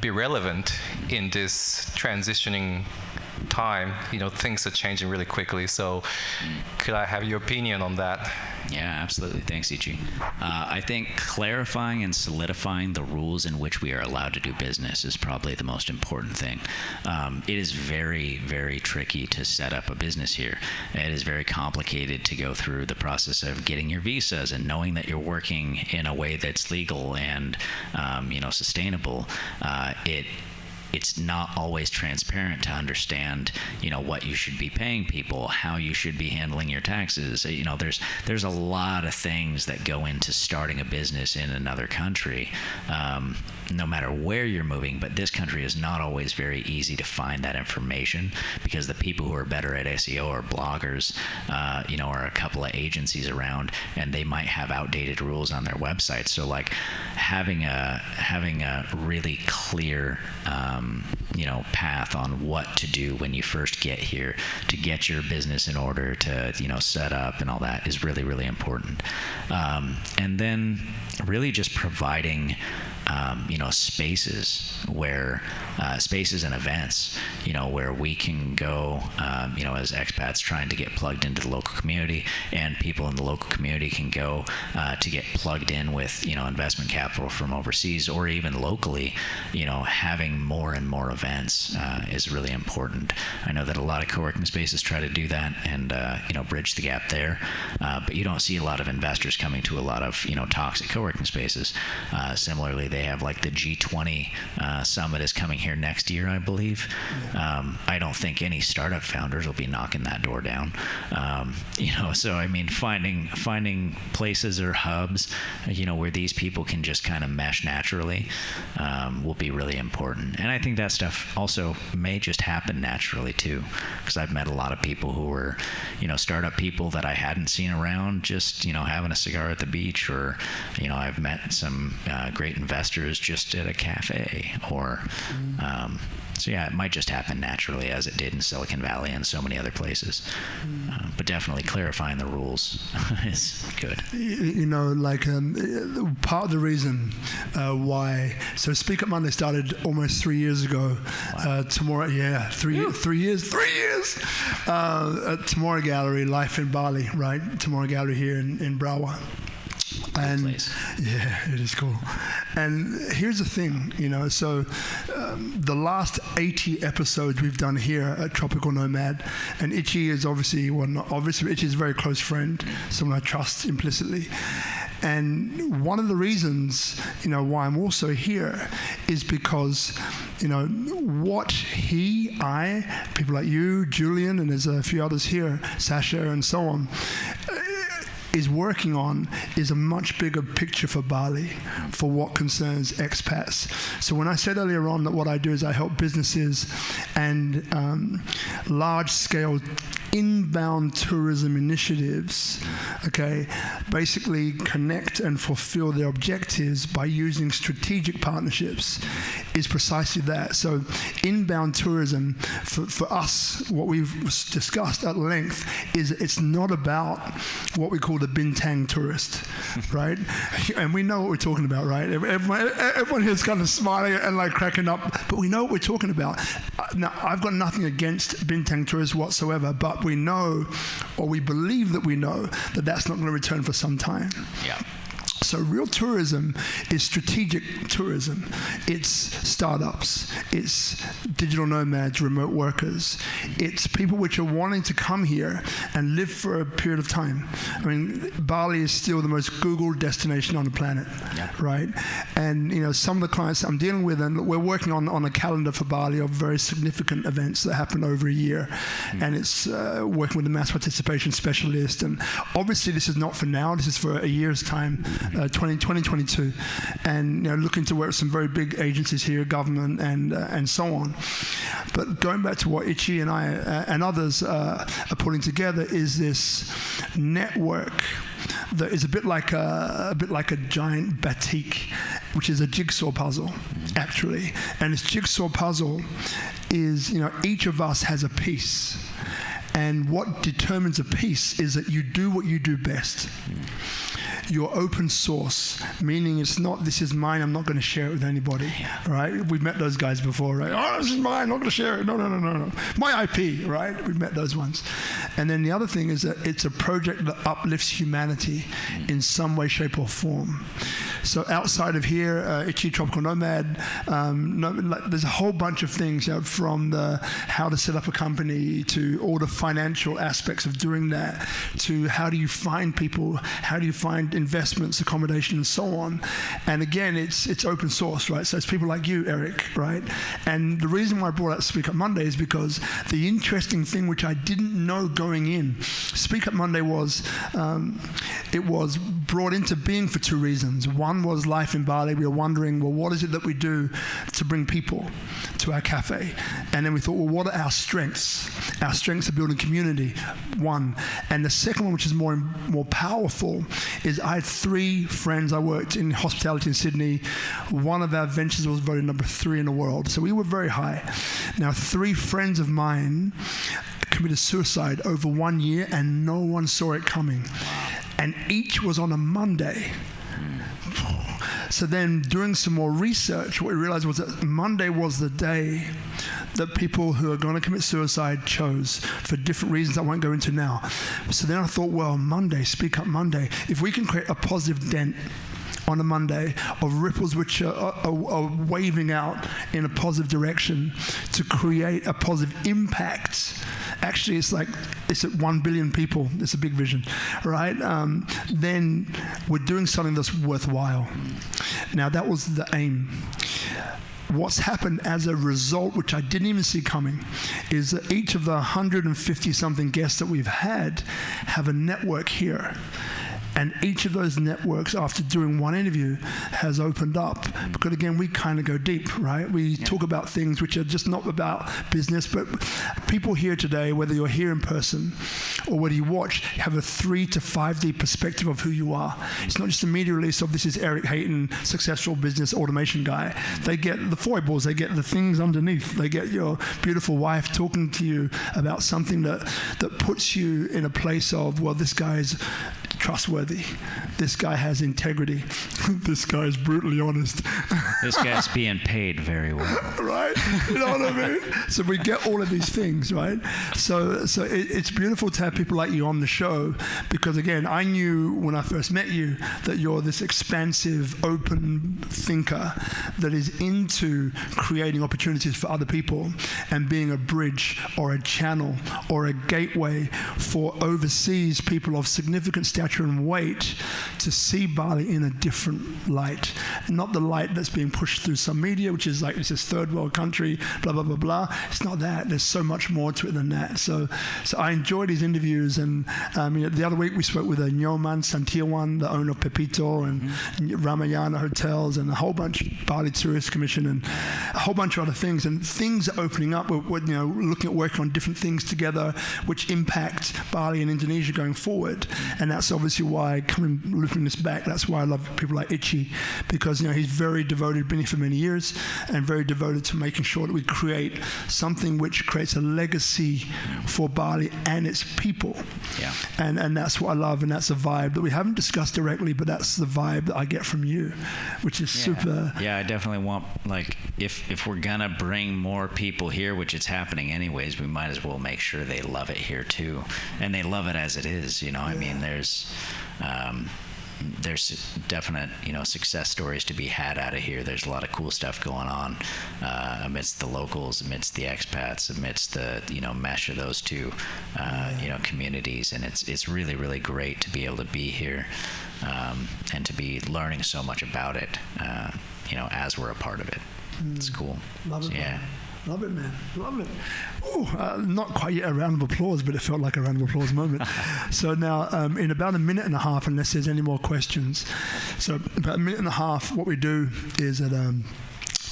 relevant in this transitioning time? Things are changing really quickly. So could I have your opinion on that? Yeah, absolutely. Thanks, Ichi. I think clarifying and solidifying the rules in which we are allowed to do business is probably the most important thing. It is very, very tricky to set up a business here. It is very complicated to go through the process of getting your visas and knowing that you're working in a way that's legal and sustainable. It's not always transparent to understand, what you should be paying people, how you should be handling your taxes. There's a lot of things that go into starting a business in another country, no matter where you're moving. But this country is not always very easy to find that information because the people who are better at SEO are bloggers, or a couple of agencies around, and they might have outdated rules on their website. So like having a really clear path on what to do when you first get here to get your business in order to, set up and all that is really, really important. And then really just providing, spaces and events, where we can go, as expats trying to get plugged into the local community, and people in the local community can go to get plugged in with, investment capital from overseas or even locally. Having more and more events is really important. I know that a lot of co-working spaces try to do that and, bridge the gap there, but you don't see a lot of investors coming to a lot of, talks at co-working spaces. Similarly, they have like the G20 summit is coming here next year, I believe. I don't think any startup founders will be knocking that door down. So I mean, finding places or hubs, where these people can just kind of mesh naturally, will be really important. And I think that stuff also may just happen naturally too, because I've met a lot of people who were, startup people that I hadn't seen around, just having a cigar at the beach, or I've met some great investors just at a cafe, or so yeah, it might just happen naturally as it did in Silicon Valley and so many other places. But definitely clarifying the rules is good. Part of the reason why, so SpeakuP Monday started almost 3 years ago. Wow. Tomorrow, 3 years. At Tomorrow Gallery, Life in Bali, right? Tomorrow Gallery here in Brawa. And yeah, it is cool. And here's the thing, so the last 80 episodes we've done here at Tropical Nomad, and Ichi is obviously Ichi is a very close friend, someone I trust implicitly. And one of the reasons, why I'm also here is because, what people like you, Julian, and there's a few others here, Sasha and so on, is working on is a much bigger picture for Bali for what concerns expats. So when I said earlier on that what I do is I help businesses and large-scale inbound tourism initiatives, basically connect and fulfill their objectives by using strategic partnerships, is precisely that. So inbound tourism, for us, what we've discussed at length is it's not about what we call the bintang tourist, right? And we know what we're talking about, right? Everyone here is kind of smiling and like cracking up, but we know what we're talking about. Now, I've got nothing against bintang tourists whatsoever, but we know, or we believe that we know, that that's not going to return for some time. Yeah. So real tourism is strategic tourism. It's startups, it's digital nomads, remote workers. It's people which are wanting to come here and live for a period of time. I mean, Bali is still the most Googled destination on the planet, right? And some of the clients that I'm dealing with, and we're working on a calendar for Bali of very significant events that happen over a year. And it's working with a mass participation specialist. And obviously this is not for now, this is for a year's time. 2022, and looking to work with some very big agencies here, government and so on. But going back to what Ichi and I and others are putting together is this network that is a bit like a giant batik, which is a jigsaw puzzle, actually. And this jigsaw puzzle is each of us has a piece. And what determines a piece is that you do what you do best. You're open source, meaning it's not, this is mine, I'm not going to share it with anybody, right? We've met those guys before, right? Oh, this is mine, I'm not going to share it. No. My IP, right? We've met those ones. And then the other thing is that it's a project that uplifts humanity in some way, shape, or form. So outside of here, Ichi Tropical Nomad, there's a whole bunch of things, from the how to set up a company to all the financial aspects of doing that, to how do you find people, how do you find investments, accommodation, and so on. And again, it's open source, right? So it's people like you, Erik, right? And the reason why I brought out SpeakuP Monday is because the interesting thing which I didn't know going in, SpeakuP Monday was it was brought into being for two reasons. One was life in Bali. We were wondering, well, what is it that we do to bring people to our cafe? And then we thought, well, what are our strengths? Our strengths are building community, one. And the second one, which is more powerful, is I had three friends. I worked in hospitality in Sydney. One of our ventures was voted number 3 in the world. So we were very high. Now, 3 friends of mine committed suicide over 1 year, and no one saw it coming. And each was on a Monday. So then doing some more research, what we realized was that Monday was the day that people who are going to commit suicide chose for different reasons I won't go into now. So then I thought, well, Monday, SpeakuP Monday, if we can create a positive dent on a Monday of ripples which are waving out in a positive direction to create a positive impact. Actually, it's at 1 billion people. It's a big vision, right? Then we're doing something that's worthwhile. Now, that was the aim. What's happened as a result, which I didn't even see coming, is that each of the 150-something guests that we've had have a network here. And each of those networks, after doing one interview, has opened up. Because again, we kind of go deep, right? We talk about things which are just not about business, but people here today, whether you're here in person or whether you watch, have a 3 to 5D perspective of who you are. It's not just a media release of this is Erik Hayton, successful business automation guy. They get the foibles, they get the things underneath. They get your beautiful wife talking to you about something that puts you in a place of, well, this guy's trustworthy. This guy has integrity. This guy is brutally honest. This guy's being paid very well. Right? You know what I mean? So we get all of these things, right? So it's beautiful to have people like you on the show because, again, I knew when I first met you that you're this expansive, open thinker that is into creating opportunities for other people and being a bridge or a channel or a gateway for overseas people of significant stature and weight to see Bali in a different light. Not the light that's being pushed through some media, which is like, it's this third world country, blah, blah, blah, blah. It's not that. There's so much more to it than that. So I enjoy these interviews. And the other week we spoke with Nyoman Santiawan, the owner of Pepito and Ramayana Hotels and a whole bunch, Bali Tourist Commission and a whole bunch of other things. And things are opening up. We're looking at working on different things together which impact Bali and Indonesia going forward. And that's obviously why, looping this back, that's why I love people like Ichi, because he's very devoted, been here for many years, and very devoted to making sure that we create something which creates a legacy for Bali and its people. Yeah. And that's what I love, and that's a vibe that we haven't discussed directly, but that's the vibe that I get from you, which is super. Yeah, I definitely want, if we're gonna bring more people here, which it's happening anyways, we might as well make sure they love it here too, and they love it as it is. I mean, there's definite success stories to be had out of here. There's a lot of cool stuff going on amidst the locals, amidst the expats, amidst the mesh of those two communities, and it's really, really great to be able to be here and to be learning so much about it as we're a part of it. It's cool. Love it. Yeah. Man. Love it, man. Love it. Ooh, not quite yet a round of applause, but it felt like a round of applause moment. So now, in about a minute and a half, unless there's any more questions, so about a minute and a half, what we do is that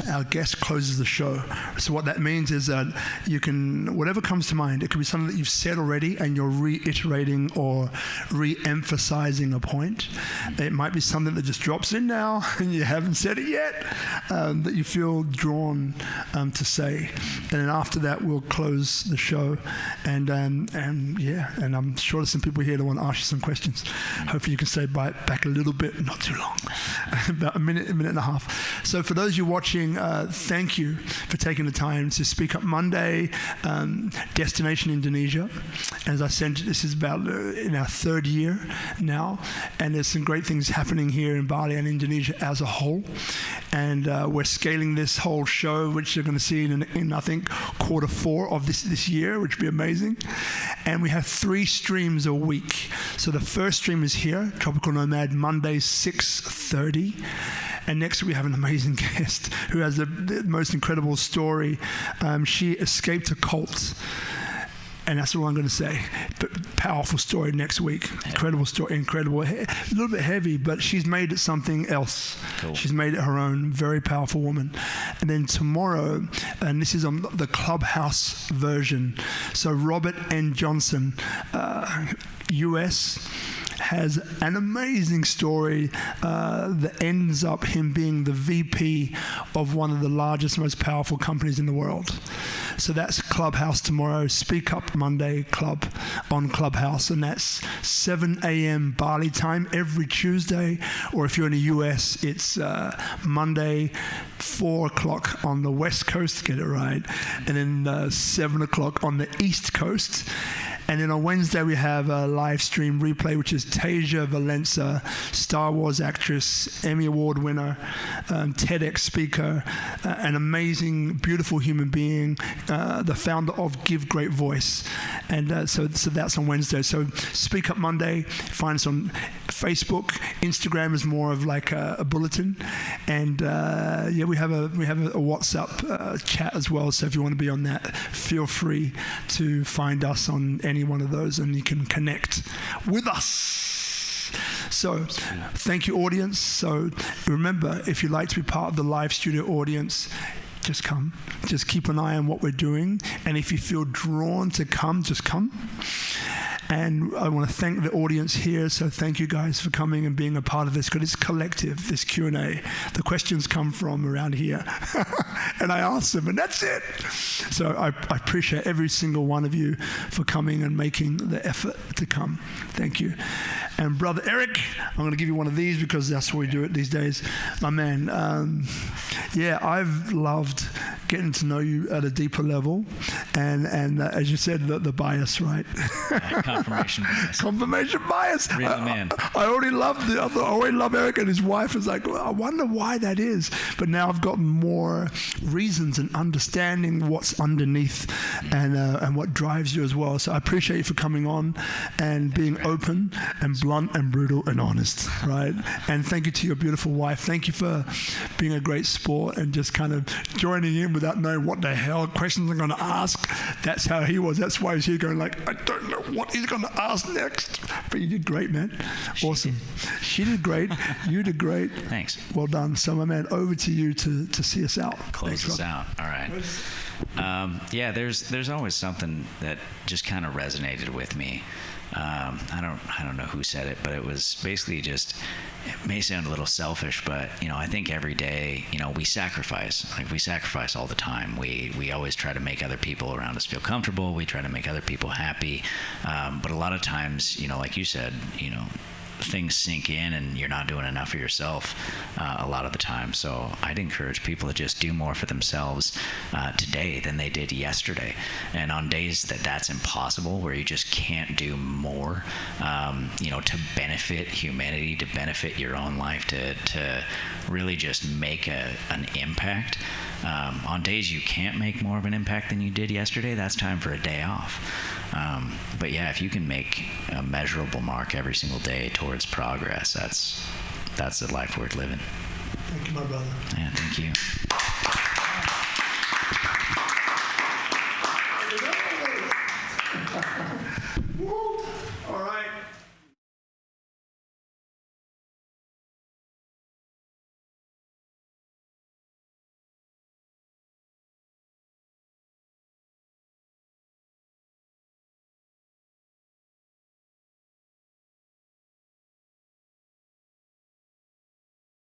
our guest closes the show. So what that means is that you can, whatever comes to mind, it could be something that you've said already and you're reiterating or re-emphasizing a point. It might be something that just drops in now and you haven't said it yet, that you feel drawn to say. And then after that, we'll close the show. And I'm sure there's some people here that want to ask you some questions. Hopefully you can stay back a little bit, not too long, about a minute and a half. So for those of you watching, thank you for taking the time to SpeakuP Monday, Destination Indonesia. As I said, this is about in our third year now, and there's some great things happening here in Bali and Indonesia as a whole. And we're scaling this whole show, which you're going to see in I think Q4 of this year, which will be amazing. And we have 3 streams a week. So the first stream is here, Tropical Nomad, Monday 6:30. And next we have an amazing guest who has the most incredible story. She escaped a cult. And that's all I'm going to say. But powerful story next week. Incredible story. Incredible. A little bit heavy, but she's made it something else. Cool. She's made it her own. Very powerful woman. And then tomorrow, and this is on the Clubhouse version. So Robert N. Johnson, US, has an amazing story that ends up him being the VP of one of the largest, most powerful companies in the world. So that's Clubhouse tomorrow, SpeakuP Monday Club on Clubhouse, and that's 7 a.m. Bali time every Tuesday, or if you're in the US, it's Monday, 4 o'clock on the West Coast, get it right, and then 7 o'clock on the East Coast. And then on Wednesday, we have a live stream replay, which is Tasia Valenza, Star Wars actress, Emmy Award winner, TEDx speaker, an amazing, beautiful human being, the founder of Give Great Voice. And so that's on Wednesday. So SpeakuP Monday, find us on Facebook. Instagram is more of like a bulletin. And we have a WhatsApp chat as well. So if you want to be on that, feel free to find us on any one of those and you can connect with us. So thank you, audience. So remember, if you'd like to be part of the live studio audience, just come. Just keep an eye on what we're doing. And if you feel drawn to come, just come. And I want to thank the audience here. So thank you guys for coming and being a part of this, because it's collective, this Q&A. The questions come from around here. And I ask them, and that's it. So I appreciate every single one of you for coming and making the effort to come. Thank you. And Brother Erik, I'm going to give you one of these because that's what we do it these days. My man, I've loved getting to know you at a deeper level. And as you said, the bias, right? Confirmation bias. Confirmation bias. Real man. I already love Erik, and his wife is like, well, I wonder why that is. But now I've gotten more reasons and understanding what's underneath and what drives you as well. So I appreciate you for coming on and being open and blunt and brutal and honest, right? And thank you to your beautiful wife. Thank you for being a great sport and just kind of joining in without knowing what the hell questions I'm going to ask. That's how he was. That's why he's here going like, I don't know what he's going to ask next. But you did great, man. Awesome. She did great. You did great. Thanks. Well done. So, my man, over to you to see us out. Close us out. All right. There's always something that just kind of resonated with me. I don't know who said it, but it was basically just, it may sound a little selfish, but I think every day, we sacrifice. Like, we sacrifice all the time. We always try to make other people around us feel comfortable. We try to make other people happy. But a lot of times, like you said, things sink in and you're not doing enough for yourself a lot of the time. So I'd encourage people to just do more for themselves today than they did yesterday. And on days that that's impossible, where you just can't do more, to benefit humanity, to benefit your own life, to really just make an impact. On days you can't make more of an impact than you did yesterday, that's time for a day off. But yeah, if you can make a measurable mark every single day towards progress, that's a life worth living. Thank you, my brother. Yeah, thank you. Woo!